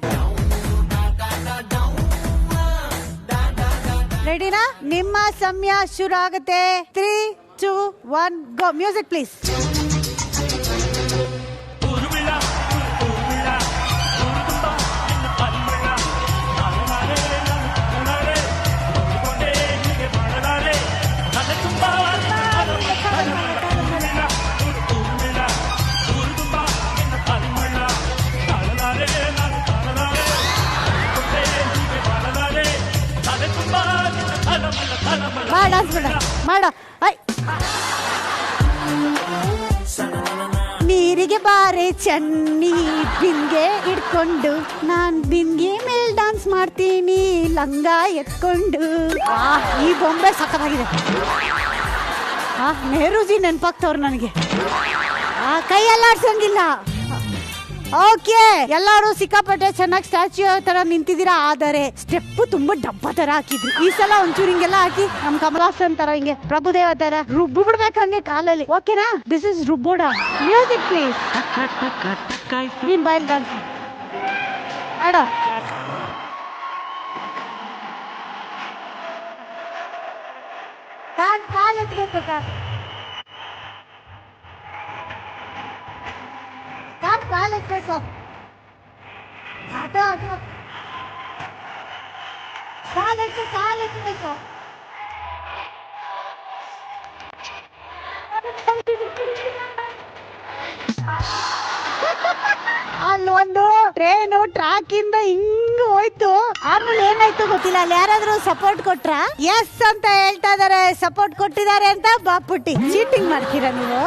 ರೆಡಿನಾ? ನಿಮ್ಮ ಸಮಯ ಶುರು ಆಗುತ್ತೆ. 3, 2, 1 ಗೋ. Music please. ಮಾಡೋ ನೀರಿಗೆ ಬಾರೆ ಚನ್ನಿ, ಬಿಂಗೆ ಇಟ್ಕೊಂಡು ನಾನ್ ಬಿಂಗೆ ಮೇಲ್ ಡಾನ್ಸ್ ಮಾಡ್ತೀನಿ ಲಂಗ ಎತ್ಕೊಂಡು. ಈ ಬೊಂಬೆ ಸಖತ್ತಾಗಿದೆ. ನೆಹರೂಜಿ ನೆನ್ಪಾಗ್ತವ್ರು ನನಗೆ. ಕೈ ಅಲ್ಲಾಡ್ಸಂಗಿಲ್ಲ. ಓಕೆ, ಎಲ್ಲಾರು ಸಿಕ್ಕಾಪಟ್ಟೆ ಚೆನ್ನಾಗಿ ಸ್ಟ್ಯಾಚ್ಯೂ ತರ ನಿಂತಿದ್ದೀರಾ. ಆದರೆ ಸ್ಟೆಪ್ ತುಂಬಾ ಡಬ್ಬ ತರ ಹಾಕಿದ್ರು. ಈ ಸಲ ಒಂಚೂರು ಹಿಂಗೆಲ್ಲ ಹಾಕಿ ನಮ್ ಕಮಲಾಸನ್ ತರ ಹಿಂಗೆ ಪ್ರಭುದೇವ ತರ ರುಬ್ಬು ಬಿಡ್ಬೇಕು ಹಂಗೆ ಕಾಲಲ್ಲಿ. ಓಕೆನಾ? ದಿಸ್ ಇಸ್ ರುಬ್ಬೋಡ. Music please. ನೀನ್ ಬಾಯ್ ಡಾನ್ಸ್ ಆಡ. ಕಾಲ್ ಎತ್ಬೇಕು. ಕಾಲ್ ಎತ್ಬೇಕು. ಆಟೋ ಕಾಲ್ ಎತ್ತಬೇಕು. ಅಲ್ಲೊಂದು ಟ್ರೈನು ಟ್ರಾಕ್ ಇಂದ ಹಿಂಗ್ ಹೋಯ್ತು. ಆಮೇಲೆ ಏನಾಯ್ತು ಗೊತ್ತಿಲ್ಲ. ಅಲ್ಲಿ ಯಾರಾದ್ರೂ ಸಪೋರ್ಟ್ ಕೊಟ್ರ? ಎಸ್ ಅಂತ ಹೇಳ್ತಾ ಇದಾರೆ. ಸಪೋರ್ಟ್ ಕೊಟ್ಟಿದ್ದಾರೆ ಅಂತ ಬಾಪುಟ್ಟಿ. ಚೀಟಿಂಗ್ ಮಾಡ್ತೀರಾ ನೀವು?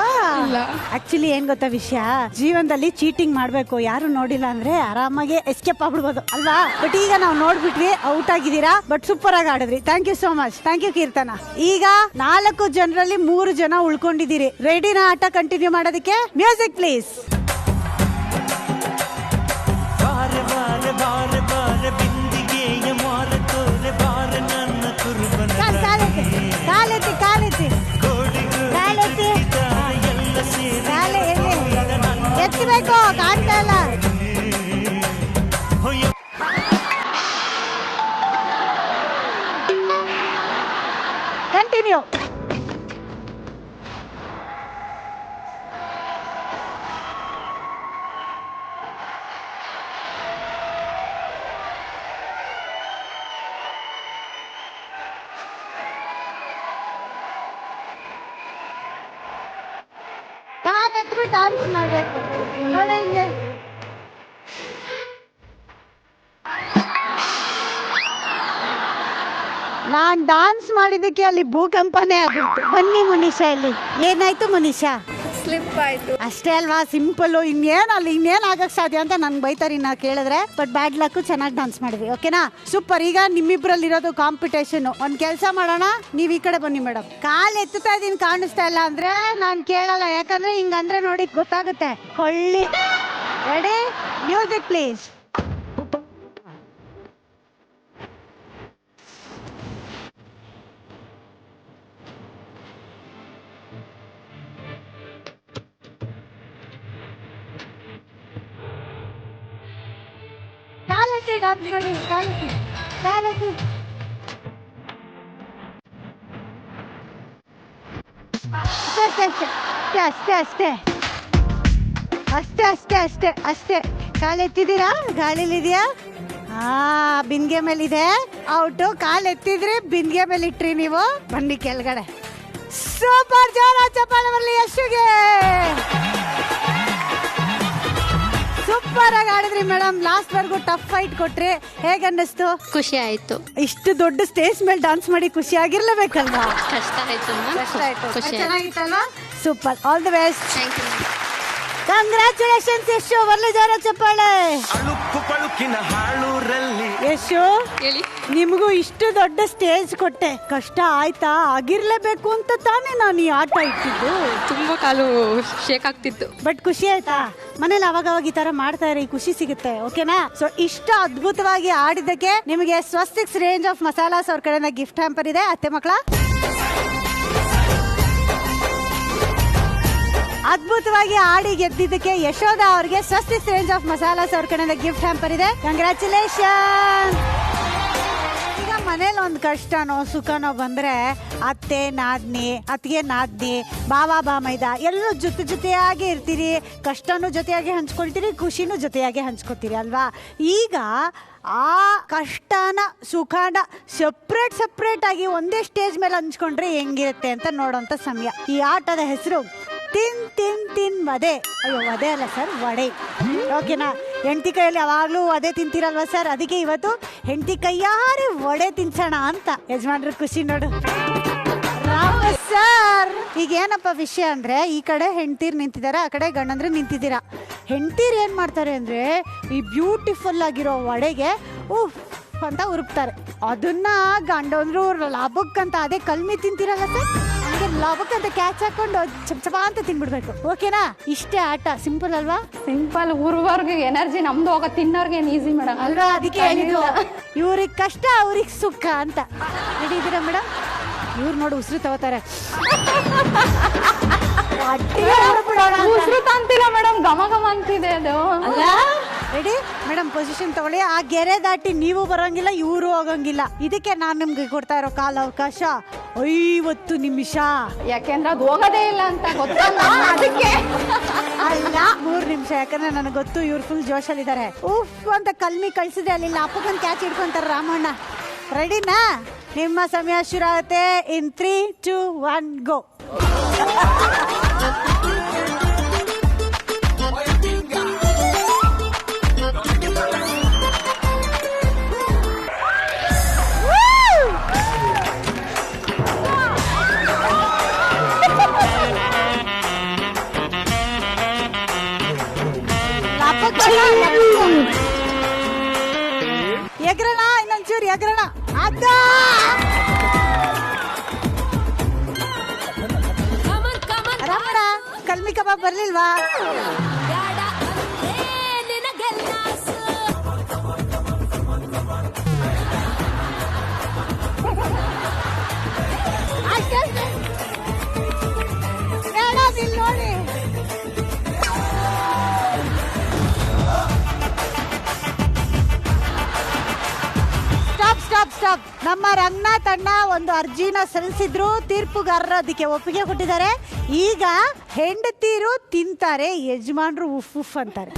ಆಕ್ಚುಲಿ ಏನ್ ಗೊತ್ತಾ ವಿಷಯ, ಜೀವನದಲ್ಲಿ ಚೀಟಿಂಗ್ ಮಾಡ್ಬೇಕು. ಯಾರು ನೋಡಿಲ್ಲ ಅಂದ್ರೆ ಆರಾಮಾಗಿ ಎಸ್ಕೇಪ್ ಆಗ್ಬಿಡ್ಬೋದು ಅಲ್ವಾ? ಬಟ್ ಈಗ ನಾವು ನೋಡ್ಬಿಟ್ವಿ, ಔಟ್ ಆಗಿದ್ದೀರಾ. ಬಟ್ ಸೂಪರ್ ಆಗಿ ಆಡಿದ್ರಿ. Thank you so much. Thank you Keerthana. ಈಗ 4 ಜನರಲ್ಲಿ 3 ಜನ ಉಳ್ಕೊಂಡಿದ್ದೀರಿ. ರೆಡಿನಾ ಆಟ ಕಂಟಿನ್ಯೂ ಮಾಡೋದಕ್ಕೆ? Music please. ಎತ್ತಬೇಕು, ಕಾಣ್ತಾ ಇಲ್ಲ. ಕಂಟಿನ್ಯೂ. ಡಾನ್ಸ್ ಮಾಡ್ಬೇಕು ನೋಡಿ ಹಿಂಗೆ. ನಾನ್ ಡಾನ್ಸ್ ಮಾಡಿದಕ್ಕೆ ಅಲ್ಲಿ ಭೂಕಂಪನೇ ಆಗಿತ್ತು. ಬನ್ನಿ ಮನೀಷಾ, ಇಲ್ಲಿ ಏನಾಯ್ತು ಮನೀಷಾ? ಸ್ಲಿಪ್ ಆಯ್ತು ಅಷ್ಟೇ ಅಲ್ವಾ, ಸಿಂಪಲ್. ಇನ್ನೇನ್ ಆಗಕ್ ಸಾಧ್ಯ ಅಂತ ನನ್ಗೆ ಬೈತಾರಿ ನಾ ಕೇಳಿದ್ರೆ. ಬಟ್ ಬ್ಯಾಡ್ ಲಕ್, ಚೆನ್ನಾಗಿ ಡಾನ್ಸ್ ಮಾಡಿದ್ವಿ. ಓಕೆನಾ, ಸೂಪರ್. ಈಗ ನಿಮ್ಮಿಬ್ರಲ್ಲಿ ಇರೋದು ಕಾಂಪಿಟೇಷನ್. ಒಂದ್ ಕೆಲಸ ಮಾಡೋಣ, ನೀವ್ ಈ ಕಡೆ ಬನ್ನಿ ಮೇಡಮ್. ಕಾಲ್ ಎತ್ತುತ್ತಾ ಇದೀನಿ ಕಾಣಿಸ್ತಾ ಇಲ್ಲ ಅಂದ್ರೆ ನಾನ್ ಕೇಳಲ್ಲ, ಯಾಕಂದ್ರೆ ಹಿಂಗಂದ್ರೆ ನೋಡಿ ಗೊತ್ತಾಗುತ್ತೆ. ಕೊಳ್ಳಿ. Ready, music please. ಅಷ್ಟೇ. ಕಾಲೆತ್ತಿದ್ದೀರಾ? ಗಾಳಿಲಿದ್ಯಾ? ಬಿಂದಿಗೆ ಮೇಲಿದೆ. ಔಟು. ಕಾಲ್ ಎತ್ತಿದ್ರೆ ಬಿಂದಿಗೆ ಮೇಲೆ ಇಟ್ರಿ ನೀವು. ಬನ್ನಿ ಕೆಳಗಡೆ. ಸೂಪರ್, ಜೋರ ಚಪ್ಪಾಳೆ ಬರಲಿ ಯಶುಗೆ. ಸೂಪರ್ ಆಗಿ ಆಡಿದ್ರಿ ಮೇಡಮ್. ಲಾಸ್ಟ್ ವರ್ಗು ಟಫ್ ಫೈಟ್ ಕೊಟ್ರಿ. ಹೇಗ ಅನ್ನಿಸ್ತು? ಖುಷಿ ಆಯ್ತು. ಇಷ್ಟು ದೊಡ್ಡ ಸ್ಟೇಜ್ ಮೇಲೆ ಡಾನ್ಸ್ ಮಾಡಿ ಖುಷಿ ಆಗಿರ್ಲೇಬೇಕಲ್ವಾ? ಕಷ್ಟ ಆಯ್ತು. ಚೆನ್ನಾಗಿತ್ತಲ್ವಾ? Super, all the best. Thank you. Congratulations Yashu. ಬರ್ಲಿ ಜೋರ ಚಪ್ಪಾಳೆ. ಯಶು, ಹೇಳಿ. ನಿಮಗೂ ಇಷ್ಟು ದೊಡ್ಡ ಸ್ಟೇಜ್ ಕೊಟ್ಟೆ, ಕಷ್ಟ ಆಯ್ತಾ? ಆಗಿರ್ಲೇಬೇಕು ಅಂತ ತಾನೇ ನಾನು ಈ ಆಟ ಇಟ್ಟಿದ್ದು. ತುಂಬಾ ಕಾಲು ಶೇಕ್ ಆಗ್ತಿತ್ತು. ಬಟ್ ಖುಷಿ ಆಯ್ತಾ? ಮನೇಲಿ ಅವಾಗ ಈ ತರ ಮಾಡ್ತಾ ಇರಿ, ಖುಷಿ ಸಿಗುತ್ತೆ. ಓಕೆನಾ? ಸೊ ಇಷ್ಟು ಅದ್ಭುತವಾಗಿ ಆಡಿದ್ದಕ್ಕೆ ನಿಮಗೆ ಸ್ವಸ್ತಿಕ್ಸ್ ರೇಂಜ್ ಆಫ್ ಮಸಾಲಾಸ್ ಅವ್ರ ಕಡೆಯಿಂದ ಗಿಫ್ಟ್ ಹ್ಯಾಂಪರ್ ಇದೆ. ಅತ್ತೆ ಮಕ್ಕಳ, ಅದ್ಭುತವಾಗಿ ಆಡಿ ಗೆದ್ದಿದ್ದಕ್ಕೆ ಯಶೋಧ ಅವ್ರಿಗೆ ಸ್ವಸ್ತಿಕ್ಸ್ ರೇಂಜ್ ಆಫ್ ಮಸಾಲಾಸ್ ಅವ್ರ ಕಡೆಯಿಂದ ಗಿಫ್ಟ್ ಹ್ಯಾಂಪರ್ ಇದೆ. ಕಂಗ್ರಾಚುಲೇಷನ್. ಈಗ ಮನೇಲಿ ಒಂದು ಕಷ್ಟನೋ ಸುಖನೋ ಬಂದ್ರೆ ಅತ್ತೆ ನಾದ್ನಿ, ಅತ್ತಿಗೆ ನಾದ್ನಿ, ಬಾವ ಬಾಮೈದ ಎಲ್ಲರೂ ಜೊತೆಯಾಗಿ ಇರ್ತೀರಿ. ಕಷ್ಟನೂ ಜೊತೆಯಾಗಿ ಹಂಚ್ಕೊಳ್ತೀರಿ, ಖುಷಿನೂ ಜೊತೆಯಾಗಿ ಹಂಚ್ಕೊತೀರಿ ಅಲ್ವಾ? ಈಗ ಆ ಕಷ್ಟನ ಸುಖನ ಸಪ್ರೇಟ್ ಆಗಿ ಒಂದೇ ಸ್ಟೇಜ್ ಮೇಲೆ ಹಂಚ್ಕೊಂಡ್ರೆ ಹೆಂಗಿರುತ್ತೆ ಅಂತ ನೋಡೋಂಥ ಸಮಯ. ಈ ಆಟದ ಹೆಸರು ತಿನ್ ವಡೆ. ಅಯ್ಯೋ, ವಡೆ ಅಲ್ಲ ಸರ್, ವಡೆ. ಓಕೆನಾ? ಹೆಂಡತಿ ಕೈಯಲ್ಲಿ ಯಾವಾಗಲೂ ವಡೆ ತಿಂತೀರಲ್ವಾ ಸರ್? ಅದಕ್ಕೆ ಇವತ್ತು ಹೆಂಡತಿ ಕೈಯಾರೆ ವಡೆ ತಿನ್ಸೋಣ ಅಂತ. ಯಜಮಾನ್ರ ಖುಷಿ ನೋಡು. ರಾಮ ಸರ್, ಈಗ ಏನಪ್ಪ ವಿಷಯ ಅಂದ್ರೆ, ಈ ಕಡೆ ಹೆಂಡತೀರ್ ನಿಂತಿದ್ದಾರೆ, ಆ ಕಡೆ ಗಂಡಂದ್ರೆ ನಿಂತಿದ್ದೀರಾ. ಹೆಂಡತೀರ್ ಏನ್ ಮಾಡ್ತಾರೆ ಅಂದ್ರೆ, ಈ ಬ್ಯೂಟಿಫುಲ್ ಆಗಿರೋ ವಡೆಗೆ ಉಫ್ ಅಂತ ಉರುಪ್ತಾರೆ. ಅದನ್ನ ಗಂಡಂದ್ರು ಲಾಭಕ್ಕಂತ ಅದೇ ಕಲ್ಮಿ ತಿಂತೀರಲ್ಲ ಸರ್, ಹಂಗೆ ಲಾಭಕ್ಕಂತ ಕ್ಯಾಚ್ ಹಾಕೊಂಡು ಚಪ್ಚಪ ಅಂತ ತಿನ್ಬಿಡ್ಬೇಕು. ಓಕೆನಾ? ಇಷ್ಟೇ ಆಟ. ಸಿಂಪಲ್ ಅಲ್ವಾ? ಸಿಂಪಲ್. ಊರ್ವರ್ಗೆ ಎನರ್ಜಿ ನಮ್ದು ಹೋಗ, ತಿನ್ನೋರ್ಗೆ ಈಸಿ ಮೇಡಮ್ ಅಲ್ವಾ? ಅದಕ್ಕೆ ಹೇಳಿದ್ದು, ಇವ್ರಿಗೆ ಕಷ್ಟ ಅವ್ರಿಗೆ ಸುಖ ಅಂತ. ರೆಡಿ ಇದ್ದೀರಾ ಮೇಡಮ್? ಇವ್ರು ನೋಡಿ ಉಸಿರು ತಗೋತಾರೆ. ಉಸಿರು ತಂತಿಲ್ಲ ಮೇಡಮ್, ಘಮ ಅಂತಿದೆ ಅದು. ರೆಡಿ ಮೇಡಮ್, ಪೊಸಿಷನ್ ತಗೊಳ್ಳಿ. ಆ ಗೆರೆ ದಾಟಿ ನೀವು ಬರೋಂಗಿಲ್ಲ, ಇವರು ಹೋಗಂಗಿಲ್ಲ. ಇದಕ್ಕೆ ನಾನು ನಿಮ್ಗೆ ಕೊಡ್ತಾ ಇರೋ ಕಾಲ ಅವಕಾಶ 50 ನಿಮಿಷ. ಯಾಕೆಂದ್ರೆ ಅದು ಹೋಗೋದೇ ಇಲ್ಲ ಅಂತ ಗೊತ್ತಲ್ಲ, ಅದಕ್ಕೆ ಅಲ್ಲ 3 ನಿಮಿಷ. ಯಾಕಂದ್ರೆ ನನಗೆ ಗೊತ್ತು ಇವ್ರು ಫುಲ್ ಜೋಶಲ್ಲಿದ್ದಾರೆ. ಉಫ್ ಅಂತ ಕಲ್ಮಿ ಕಳ್ಸಿದ್ರೆ ಅಲ್ಲಿ ಅಪ್ಪಗನ್ ಕ್ಯಾಚ್ ಹಿಡ್ಕೊಂತಾರೆ ರಾಮಣ್ಣ. ರೆಡಿನಾ? ನಿಮ್ಮ ಸಮಯ ಶುರು ಆಗುತ್ತೆ. ಇನ್ 3, 2, 1 ಗೋ. ಎಗ್ರಣ, ಇನ್ನೊಂಚೂರು ಎಗ್ರಣ. ಅದ ರಮಣ, ಕಲ್ಮಿ ಕಬಾಬ್ ಬರ್ಲಿಲ್ವಾ? ನೋಡಿ, ಸ್ಟಾಪ್. ನಮ್ಮ ರಂಗನಾಥ್ ಅಣ್ಣ ಒಂದು ಅರ್ಜಿನ ಸಲ್ಲಿಸಿದ್ರು, ತೀರ್ಪುಗಾರರು ಅದಕ್ಕೆ ಒಪ್ಪಿಗೆ ಕೊಟ್ಟಿದ್ದಾರೆ. ಈಗ ಹೆಂಡತೀರು ತಿಂತಾರೆ, ಯಜಮಾನ್ರು ಉಫ್ ಉಫ್ ಅಂತಾರೆ.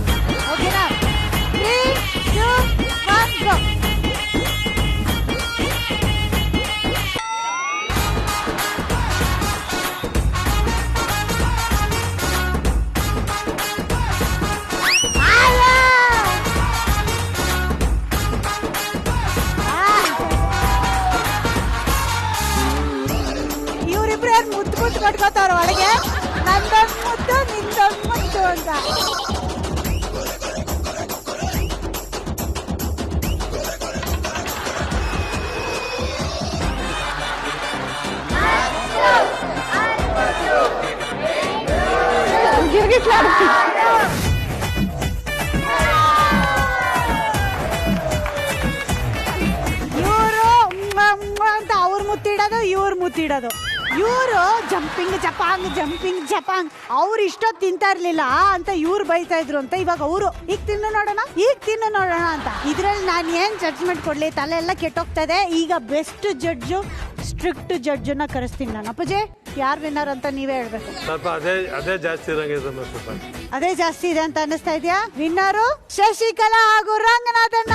ಓಕೆನಾ? 3, 2, 1 ಗೋ. ಮುತ್ತು ಕೊಟ್ಕೋತಾರ ಒಳಗೆ, ನಂದೊಂದು ಮುತ್ತು ನಿಂದೊಂದು ಮುತ್ತು ಅಂತ. ಇವರು ಅಂತ ಅವ್ರ ಮುತ್ತಿಡೋದು, ಇವ್ರು ಮುತ್ತಿಡೋದು. ಇವರು ಜಂಪಿಂಗ್ ಜಪಾಂಗ್ ಅವ್ರು ಇಷ್ಟೊತ್ತು ತಿಂತಾ ಇರ್ಲಿಲ್ಲ ಅಂತ ಇವ್ರು ಬೈತಾ ಇದ್ರು ಅಂತ ಇವಾಗ ಅವರು ಈಗ ತಿನ್ನು ನೋಡೋಣ ಅಂತ. ಇದ್ರಲ್ಲಿ ನಾನು ಏನ್ ಜಡ್ಜ್ಮೆಂಟ್ ಕೊಡ್ಲಿ, ತಲೆ ಎಲ್ಲ ಕೆಟ್ಟೋಗ್ತಾ ಇದೆ. ಈಗ ಬೆಸ್ಟ್ ಜಡ್ಜು, ಸ್ಟ್ರಿಕ್ಟ್ ಜಡ್ಜನ್ನ ಕರೆಸ್ತೀನಿ ನಾನು. ಅಪ್ಪಜೆ ಯಾರು ವಿನ್ನರ್ ಅಂತ ನೀವೇ ಹೇಳ್ಬೇಕು. ಸ್ವಲ್ಪ ಅದೇ ಜಾಸ್ತಿ ಅದೇ ಜಾಸ್ತಿ ಇದೆ ಅಂತ ಅನ್ನಿಸ್ತಾ ಇದೆಯಾ? ವಿನ್ನರು ಶಶಿಕಲಾ ಹಾಗೂ ರಂಗನಾಥಣ್ಣ.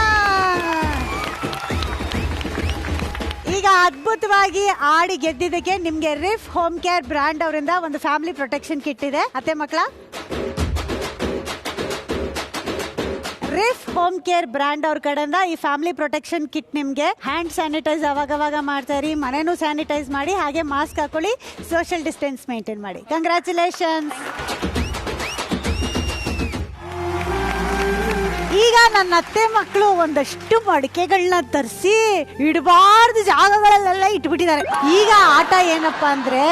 ಈಗ ಅದ್ಭುತವಾಗಿ ಆಡಿ ಗೆದ್ದಿದ್ದಕ್ಕೆ ನಿಮ್ಗೆ ರಿಫ್ ಹೋಮ್ ಕೇರ್ ಬ್ರ್ಯಾಂಡ್ ಅವರಿಂದ ಒಂದು ಫ್ಯಾಮಿಲಿ ಪ್ರೊಟೆಕ್ಷನ್ ಕಿಟ್ ಇದೆ. ಅತ್ತೆ ಮಕ್ಕಳ, ರಿಫ್ ಹೋಮ್ ಕೇರ್ ಬ್ರ್ಯಾಂಡ್ ಅವ್ರ ಕಡೆಯಿಂದ ಈ ಫ್ಯಾಮಿಲಿ ಪ್ರೊಟೆಕ್ಷನ್ ಕಿಟ್ ನಿಮ್ಗೆ. ಹ್ಯಾಂಡ್ ಸ್ಯಾನಿಟೈಸ್ ಅವಾಗ ಮಾಡ್ತಾ ಇರಿ, ಮನೆನೂ ಸ್ಯಾನಿಟೈಸ್ ಮಾಡಿ, ಹಾಗೆ ಮಾಸ್ಕ್ ಹಾಕೊಳ್ಳಿ, ಸೋಷಿಯಲ್ ಡಿಸ್ಟೆನ್ಸ್ ಮೇಂಟೈನ್ ಮಾಡಿ. ಕಂಗ್ರ್ಯಾಚುಲೇಷನ್ಸ್. ಈಗ ನನ್ನ ಅತ್ತೆ ಮಕ್ಕಳು ಒಂದಷ್ಟು ಮಡಿಕೆಗಳನ್ನ ತರಿಸಿ ಇಡಬಾರ್ದು ಜಾಗಗಳಲ್ಲೆಲ್ಲ ಇಟ್ಬಿಟ್ಟಿದ್ದಾರೆ. ಈಗ ಆಟ ಏನಪ್ಪಾ ಅಂದ್ರೆ,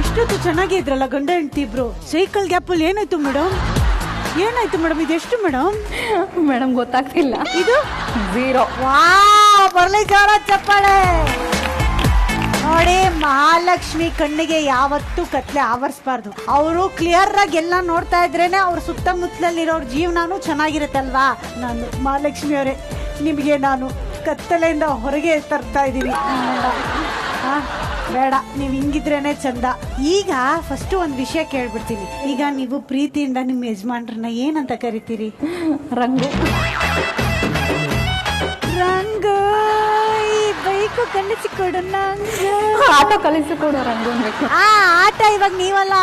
ಇಷ್ಟೊತ್ತು ಚೆನ್ನಾಗಿದ್ರಲ್ಲ ಗಂಡ ಹೆಂಡತಿ ಇಬ್ರು, ಸೈಕಲ್ ಗ್ಯಾಪಲ್ಲಿ ಏನಾಯ್ತು ಮೇಡಮ್? ಇದೆಷ್ಟು ಮೇಡಮ್? ಗೊತ್ತಾಗ್ತಿಲ್ಲ. ಇದು 0. ಬರ್ಲಿ ಜೋರ ಚಪ್ಪಾಳೆ. ನೋಡಿ, ಮಹಾಲಕ್ಷ್ಮಿ ಕಣ್ಣಿಗೆ ಯಾವತ್ತೂ ಕತ್ಲೆ ಆವರಿಸಬಾರ್ದು. ಅವರು ಕ್ಲಿಯರ್ ಆಗಿ ಎಲ್ಲ ನೋಡ್ತಾ ಇದ್ರೇನೆ ಅವ್ರ ಸುತ್ತಮುತ್ತಲಿರೋರ್ ಜೀವನಾನು ಚೆನ್ನಾಗಿರುತ್ತಲ್ವಾ. ನಾನು ಮಹಾಲಕ್ಷ್ಮಿ ಅವರೇ, ನಿಮಗೆ ನಾನು ಕತ್ತಲೆಯಿಂದ ಹೊರಗೆ ತರ್ತಾ ಇದ್ದೀನಿ. ಬೇಡ, ನೀವು ಹಿಂಗಿದ್ರೇನೆ ಚಂದ. ಈಗ ಫಸ್ಟ್ ಒಂದು ವಿಷಯ ಕೇಳ್ಬಿಡ್ತೀನಿ. ಈಗ ನೀವು ಪ್ರೀತಿಯಿಂದ ನಿಮ್ಮ ಯಜಮಾನ್ರನ್ನ ಏನಂತ ಕರಿತೀರಿ? ರಂಗು. ಈ ಬೈಕು ಕಲಿಸಿಕೊಡು ನಂಗೆ. ಆಟೋ ಕಲಿಸಿಕೊಡು ರಂಗು ಅನ್ಬೇಕು. ಆಟ ಇವಾಗ ನೀವಲ್ಲ,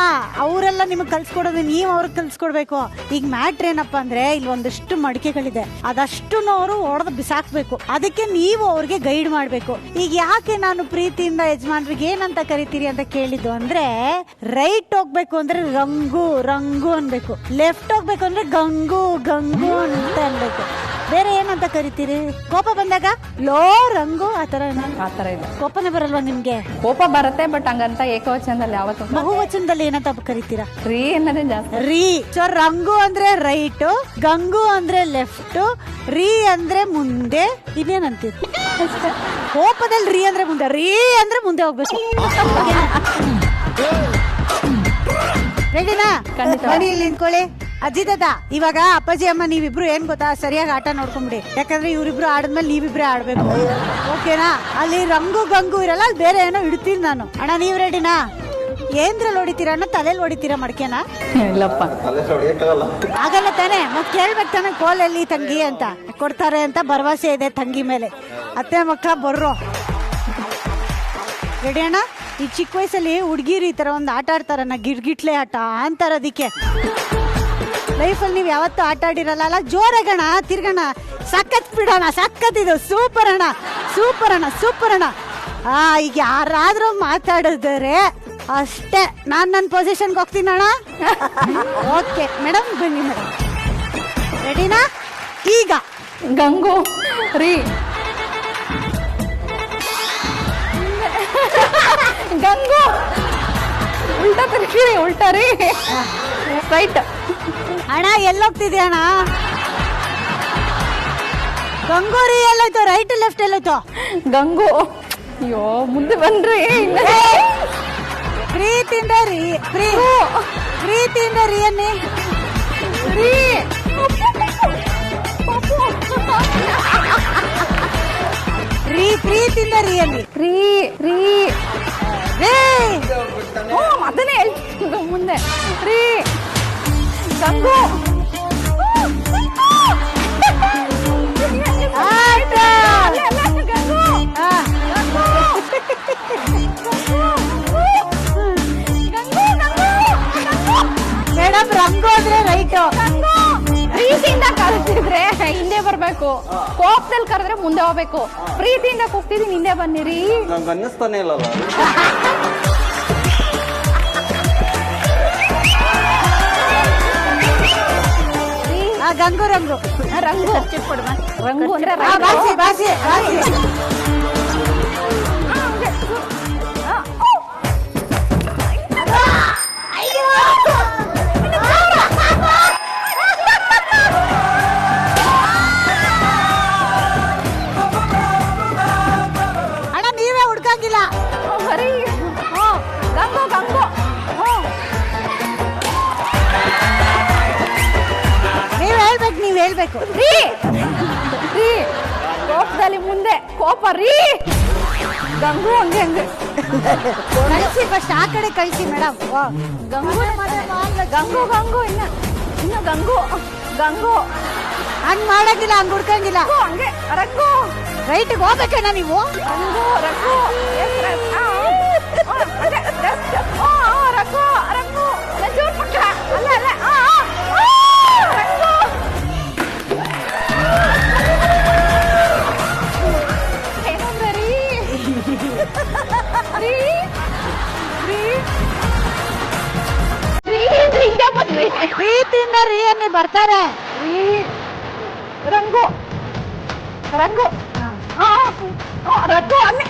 ಅವರೆಲ್ಲ ನಿಮಗೆ ಕಲ್ಸ್ಕೊಡೋದು, ನೀವು ಅವ್ರಿಗೆ ಕಲ್ಸ್ಕೊಡ್ಬೇಕು. ಈಗ ಮ್ಯಾಟ್ರ್ ಏನಪ್ಪಾ ಅಂದ್ರೆ, ಇಲ್ಲಿ ಒಂದಷ್ಟು ಮಡಿಕೆಗಳಿದೆ, ಅದಷ್ಟು ಅವರು ಹೊಡೆದು ಬಿಸಾಕ್ಬೇಕು. ಅದಕ್ಕೆ ನೀವು ಅವ್ರಿಗೆ ಗೈಡ್ ಮಾಡ್ಬೇಕು. ಈಗ ಯಾಕೆ ನಾನು ಪ್ರೀತಿಯಿಂದ ಯಜಮಾನ್ರಿಗೆ ಏನಂತ ಕರಿತೀರಿ ಅಂತ ಕೇಳಿದ್ದು ಅಂದ್ರೆ, ರೈಟ್ ಹೋಗ್ಬೇಕು ಅಂದ್ರೆ ರಂಗು ಅನ್ಬೇಕು, ಲೆಫ್ಟ್ ಹೋಗ್ಬೇಕು ಅಂದ್ರೆ ಗಂಗು ಅಂತ ಅನ್ಬೇಕು. ಬೇರೆ ಏನಂತ ಕರಿತೀರಿ? ಕೋಪ ಬಂದಾಗ ಲೋ ರಂಗು, ಆತರ ಇಲ್ಲ. ಕೋಪನೇ ಬರಲ್ವಾ ನಿಮ್ಗೆ? ಕೋಪ ಬರುತ್ತೆ, ಬಟ್ ಹಂಗಂತ ಏಕವಚನದಲ್ಲಿ ಯಾವತ್ತು. ಬಹುವಚನದಲ್ಲಿ ಏನಂತ ಕರಿತೀರಾ? ರೀ ಅನ್ನೋದೇ ಜಾಸ್ತಿ. ರೀ. ಸೊ ರಂಗು ಅಂದ್ರೆ ರೈಟ್, ಗಂಗು ಅಂದ್ರೆ ಲೆಫ್ಟ್, ರೀ ಅಂದ್ರೆ ಮುಂದೆ. ಇನ್ನೇನಂತೀರಿ? ಕೋಪದಲ್ಲಿ ರೀ ಅಂದ್ರೆ ಮುಂದೆ ಹೋಗ್ಬೇಕು. ರೆಡಿನಾ? ಬನ್ನಿ ಇಲ್ಲಿ ನಿಂತ್ಕೊಳ್ಳಿ. ಅಜ್ಜಿ ತಾತ, ಇವಾಗ ಅಪ್ಪಾಜಿ ಅಮ್ಮ ನೀವಿಬ್ರು ಏನ್ ಗೊತ್ತಾ, ಸರಿಯಾಗಿ ಆಟ ನೋಡ್ಕೊಂಬಿಡಿ. ಯಾಕಂದ್ರೆ ಇವ್ರಿಬ್ರು ಆಡಿದ್ಮೇಲೆ ನೀವಿಬ್ರೆ ಆಡ್ಬೇಕು, ಓಕೆನಾ? ಅಲ್ಲಿ ರಂಗು ಗಂಗು ಇರಲ್ಲ, ಅಲ್ಲಿ ಬೇರೆ ಏನೋ ಇಡ್ತೀನಿ ನಾನು. ಅಣ್ಣ ನೀವ್ ರೆಡಿನಾ? ಏನ್ದ್ರಲ್ಲಿ ಹೊಡಿತೀರಾ ಅಣ್ಣ? ತಲೆಯಲ್ಲಿ ಹೊಡಿತೀರಾ ಮಡಿಕೆನ? ಇಲ್ಲಪ್ಪ, ಆಗಲ್ಲ ತಾನೆ. ಮತ್ತೆ ಕೇಳ್ಬೇಕು ತಾನೆ, ಕೋಲಲ್ಲಿ ತಂಗಿ ಅಂತ ಕೊಡ್ತಾರೆ ಅಂತ ಭರವಸೆ ಇದೆ ತಂಗಿ ಮೇಲೆ. ಅತ್ತೆ ಮಕ್ಕಳ ಬರ್ರೋ. ರೆಡಿ ಅಣ್ಣ? ಈ ಚಿಕ್ಕ ವಯಸ್ಸಲ್ಲಿ ಹುಡುಗಿರು ಈ ತರ ಒಂದು ಆಟ ಆಡ್ತಾರಣ್ಣ, ಗಿಡ್ಗಿಟ್ಲೆ ಆಟ ಅಂತಾರ. ಅದಕ್ಕೆ ಲೈಫಲ್ಲಿ ನೀವು ಯಾವತ್ತೂ ಆಟ ಆಡಿರಲ್ಲ. ಜೋರಾಗಣ, ತಿರ್ಗಣ, ಸಖತ್ ಬಿಡೋಣ, ಸಖತ್. ಇದು ಸೂಪರ್ ಅಣ್ಣ. ಈಗ ಯಾರಾದ್ರೂ ಮಾತಾಡಿದ್ರೆ ಅಷ್ಟೇ, ನನ್ನ ಪೊಸಿಷನ್ಗೆ ಹೋಗ್ತೀನಿ ಅಣ್ಣ. ಓಕೆ ಮೇಡಮ್, ಬನ್ನಿ ಮೇಡಮ್. ರೆಡಿನಾ? ಈಗ ಗಂಗು ರೀ. ಗಂಗು ಉಲ್ಟಾ ರೀ. ರೈಟ್ ಅಣ್ಣ. ಎಲ್ಲೋಗ್ತಿದ್ಯಾ ಅಣ್ಣ? ಗಂಗೂರಿ ಎಲ್ಲೋಯ್ತು? ರೈಟ್ ಲೆಫ್ಟ್ ಎಲ್ಲೋಯ್ತು? ಗಂಗು. ಅಯ್ಯೋ, ಮುಂದೆ ಬನ್ರಿ. ಪ್ರೀತಿಯಿಂದ ರೀ ಅನ್ನಿ. ಪ್ರೀತಿಯಿಂದ ರೀ ಅನ್ನಿ. ಅದನ್ನೇ ಹೇಳ್ತಿದ್ದು ಮುಂದೆ. ರೀ ಗಂಗು. ಮೇಡಮ್, ರಂಗು ಅಂದ್ರೆ ರೈಟು. ಪ್ರೀತಿಯಿಂದ ಕರೆಸಿದ್ರೆ ಹಿಂದೆ ಬರ್ಬೇಕು, ಕೋಪದಲ್ಲಿ ಕರೆದ್ರೆ ಮುಂದೆ ಹೋಗ್ಬೇಕು. ಪ್ರೀತಿಯಿಂದ ಕೂಗ್ತಿದ್ದೀನಿ, ಹಿಂದೆ ಬನ್ನಿರಿ. ನಂಗೆ ಅನ್ನಿಸ್ತಾನೆ ಇಲ್ಲಲ್ಲ. ಗಂಗು ರಂಗು ರಂಗು ರಂಗು ಅಂದ್ರೆ ಆ, ಬಾಸಿ ಬಾಸಿ ಬಾಸಿ. ಅಣ್ಣ ನೀವೇ ಹುಡ್ಕಂಗಿಲ್ಲ. ಬರೀ ಗಂಗು ಗಂಗು ನೀವ್ ಹೇಳ್ಬೇಕು ರೀ ರೀ ಕೋಪದಲ್ಲಿ ಮುಂದೆ ಕೋಪ ರೀ ಗಂಗು ಹಂಗೆ ಹಂಗೆ ಕಳಿಸಿ ಫಸ್ಟ್ ಆ ಕಡೆ ಕಳಿಸಿ ಮೇಡಮ್. ಗಂಗು ಗಂಗು ಗಂಗು ಇನ್ನು ಗಂಗು ಗಂಗು ಹಂಗ್ ಮಾಡಂಗಿಲ್ಲ, ಹಂಗ್ ಹುಡ್ಕಂಗಿಲ್ಲ. ಹಂಗೆ ರಂಗು ರೈಟ್ಗೆ ಹೋಗ್ಬೇಕಣ್ಣ ನೀವು. ರಂಗು ರಂಗು ರಂಗು ರಂಗು ಜೋರ್ ಪಕ್ಕ ಅಲ್ಲ ಅಲ್ಲ ರಂಗು ಏನಂದ್ರೆ ರೀ ರೀ ರೀ ಪ್ರೀತಿಯಿಂದ ರೀ ಅನ್ನಿ ಬರ್ತಾರೆ. ರಂಗು ರಂಗು ರಂಗು ಅನ್ನಿ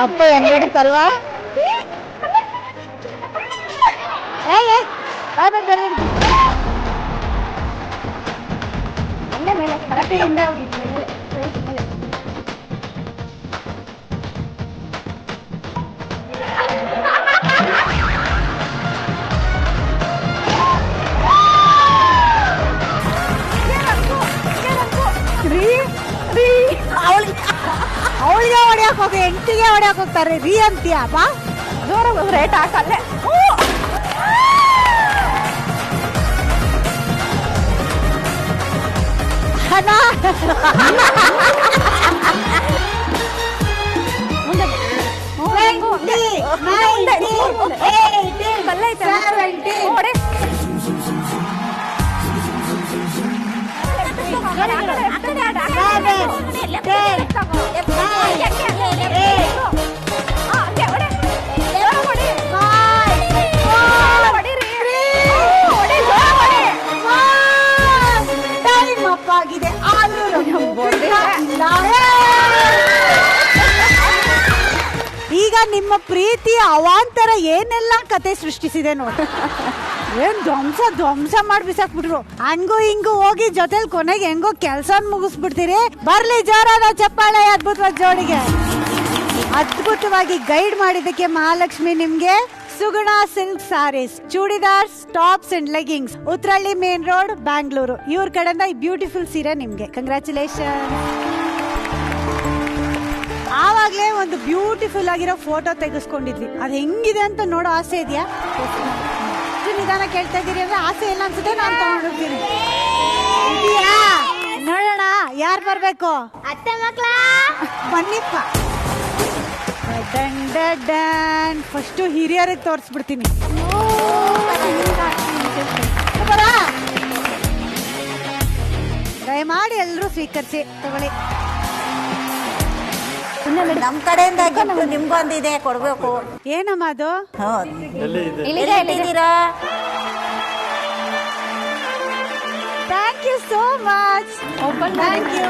ಅಪ್ಪ ಹೆಂಗಿಡುತ್ತಲ್ವಾ? ಮೇಲೆ ಕರೆಕ್ಟಿಂದ ಅವಳಿಗೆ ಹೊಡ್ಯಾಕ್ ಹೋಗಿ ಎಂಟಿಗೆ ಹೊಡ್ಯಾಕ್ ಹೋಗ್ತಾರೆ ರೀ ಅಂತೀಯ ಬಾ. ಜೋರ ರೇಟ್ ಹಾಕಲ್ಲೇ ಆಗಿದೆ ಈಗ ನಿಮ್ಮ ಪ್ರೀತಿ ಅವಾಂತರ ಏನೆಲ್ಲ ಕತೆ ಸೃಷ್ಟಿಸಿದೆ ನೋಡಿ. ಏನ್ ಧ್ವಂಸ ಮಾಡಿ ಬಿಸಾಕ್ಬಿಟ್ರು. ಹಂಗು ಹಿಂಗು ಹೋಗಿ ಜೊತೆಲಿ ಕೊನೆಗೆ ಹೆಂಗೋ ಕೆಲ್ಸ ಮುಗಿಸ್ಬಿಡ್ತೀರಿ. ಬರ್ಲಿ ಜೋರಾದ ಚಪ್ಪಾಳೆ ಅದ್ಭುತವಾದ ಜೋಡಿಗೆ. ಅದ್ಭುತವಾಗಿ ಗೈಡ್ ಮಾಡಿದ್ದಕ್ಕೆ ಮಹಾಲಕ್ಷ್ಮಿ ನಿಮ್ಗೆ Suguna silk saris, chudidars, tops and leggings, Uttarahalli main road, Bangalore ಇವ್ರ ಕಡೆಯಿಂದ ಈ ಬ್ಯೂಟಿಫುಲ್ ಸೀರೆ ನಿಮ್ಗೆ. ಕಂಗ್ರ್ಯಾಚುಲೇಷನ್. ಆವಾಗ್ಲೇ ಒಂದು ಬ್ಯೂಟಿಫುಲ್ ಆಗಿರೋ ಫೋಟೋ ತೆಗೆಸ್ಕೊಂಡಿದ್ವಿ. ಅದು ಹೆಂಗಿದೆ ಅಂತ ನೋಡೋ ಆಸೆ ಇದೆಯಾ? ನಿಧಾನ ಕೇಳ್ತಾ ಇದೀರಿ ಅಂದ್ರೆ ಆಸೆ ಇಲ್ಲ ಅನ್ಸುತ್ತೆ. ನಾನು ತಗೊಂಡಿರ್ತೀನಿ. ಇದೆಯಾ ನೋಡೋಣ. ಯಾರು ಬರ್ಬೇಕು? ಅತ್ತೆ ಮಕ್ಳ ಬನ್ನಿಪ್ಪ. ಫಸ್ಟ್ ಹಿರಿಯರಿಗೆ ತೋರಿಸ್ಬಿಡ್ತೀನಿ. ದಯಮಾಡಿ ಎಲ್ಲರೂ ಸ್ವೀಕರಿಸಿ ತಗೊಳ್ಳಿ. ನಮ್ ಕಡೆಯಿಂದ ಗಿಫ್ಟ್ ನಿಮ್ಗೊಂದಿದೆ ಕೊಡ್ಬೇಕು. ಏನಮ್ಮ ಅದು? ಎಲ್ಲಿದ್ದೀರಾ? Thank you so much. Thank you.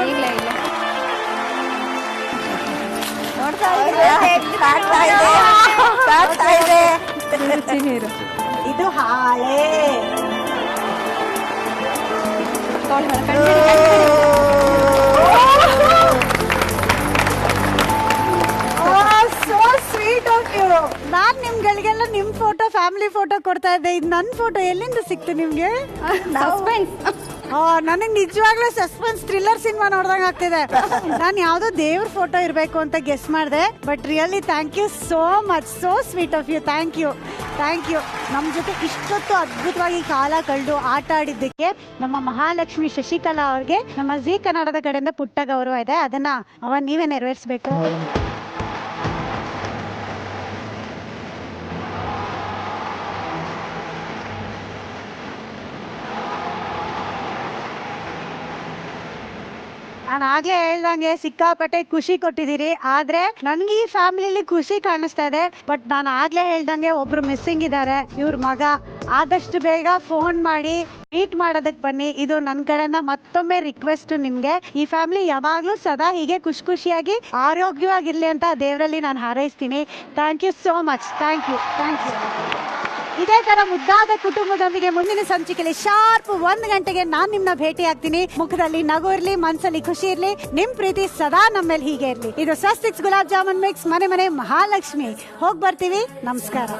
ಇದು ಹಾಳೆ. So sweet of you. ನಾನ್ ನಿಮ್ಗಳಿಗೆಲ್ಲ ನಿಮ್ ಫೋಟೋ, ಫ್ಯಾಮಿಲಿ ಫೋಟೋ ಕೊಡ್ತಾ ಇದ್ದೆ. ಇದು ನನ್ನ ಫೋಟೋ ಎಲ್ಲಿಂದ ಸಿಕ್ತು ನಿಮ್ಗೆ? ನನಗೆ ನಿಜವಾಗ್ಲೂ ಸಸ್ಪೆನ್ಸ್ ಥ್ರಿಲ್ಲರ್ ಸಿನಿಮಾ ನೋಡ್ದಂಗ ಆಗ್ತಿದೆ. ನಾನು ಯಾವ್ದೋ ದೇವ್ರ ಫೋಟೋ ಇರಬೇಕು ಅಂತ ಗೆಸ್ ಮಾಡಿದೆ. But really thank you so much. So sweet of you. Thank you, thank you. ನಮ್ಮ ಜೊತೆ ಇಷ್ಟೊತ್ತು ಅದ್ಭುತವಾಗಿ ಕಾಲ ಕಳೆದು ಆಟ ಆಡಿದ್ದಕ್ಕೆ ನಮ್ಮ ಮಹಾಲಕ್ಷ್ಮಿ ಶಶಿಕಲಾ ಅವ್ರಿಗೆ ನಮ್ಮ ಜಿ ಕನ್ನಡದ ಕಡೆಯಿಂದ ಪುಟ್ಟ ಗೌರವ ಇದೆ. ಅದನ್ನ ನೀವೇ ನೆರವೇರಿಸಬೇಕು. ನಾನು ಆಗ್ಲೇ ಹೇಳ್ದಂಗೆ ಸಿಕ್ಕಾಪಟ್ಟೆ ಖುಷಿ ಕೊಟ್ಟಿದ್ದೀರಿ. ಆದ್ರೆ ನನ್ಗೆ ಈ ಫ್ಯಾಮಿಲಿಲಿ ಖುಷಿ ಕಾಣಿಸ್ತಾ ಇದೆ. ಬಟ್ ನಾನು ಆಗ್ಲೇ ಹೇಳ್ದಂಗೆ ಒಬ್ರು ಮಿಸ್ಸಿಂಗ್ ಇದ್ದಾರೆ, ಇವ್ರ ಮಗ. ಆದಷ್ಟು ಬೇಗ ಫೋನ್ ಮಾಡಿ ಮೀಟ್ ಮಾಡೋದಕ್ಕೆ ಬನ್ನಿ. ಇದು ನನ್ನ ಕಡೆಯಿಂದ ಮತ್ತೊಮ್ಮೆ ರಿಕ್ವೆಸ್ಟ್ ನಿಮ್ಗೆ. ಈ ಫ್ಯಾಮಿಲಿ ಯಾವಾಗ್ಲೂ ಸದಾ ಹೀಗೆ ಖುಷಿಯಾಗಿ ಆರೋಗ್ಯವಾಗಿರ್ಲಿ ಅಂತ ದೇವರಲ್ಲಿ ನಾನು ಹಾರೈಸ್ತೀನಿ. Thank you so much. Thank you. ಇದೇ ತರ ಮುದ್ದಾದ ಕುಟುಂಬದೊಂದಿಗೆ ಮುಂದಿನ ಸಂಚಿಕೆಯಲ್ಲಿ ಶಾರ್ಪ್ 1 ಗಂಟೆಗೆ ನಾನ್ ನಿಮ್ನ ಭೇಟಿ ಆಗ್ತೀನಿ. ಮುಖದಲ್ಲಿ ನಗು ಇರ್ಲಿ, ಮನ್ಸಲ್ಲಿ ಖುಷಿ ಇರ್ಲಿ, ನಿಮ್ ಪ್ರೀತಿ ಸದಾ ನಮ್ಮೇಲೆ ಹೀಗೆ ಇರ್ಲಿ. ಇದು ಸ್ವಸ್ತಿಕ್ಸ್ ಗುಲಾಬ್ ಜಾಮೂನ್ ಮಿಕ್ಸ್ ಮನೆ ಮಹಾಲಕ್ಷ್ಮಿ. ಹೋಗ್ ಬರ್ತೀವಿ. ನಮಸ್ಕಾರ.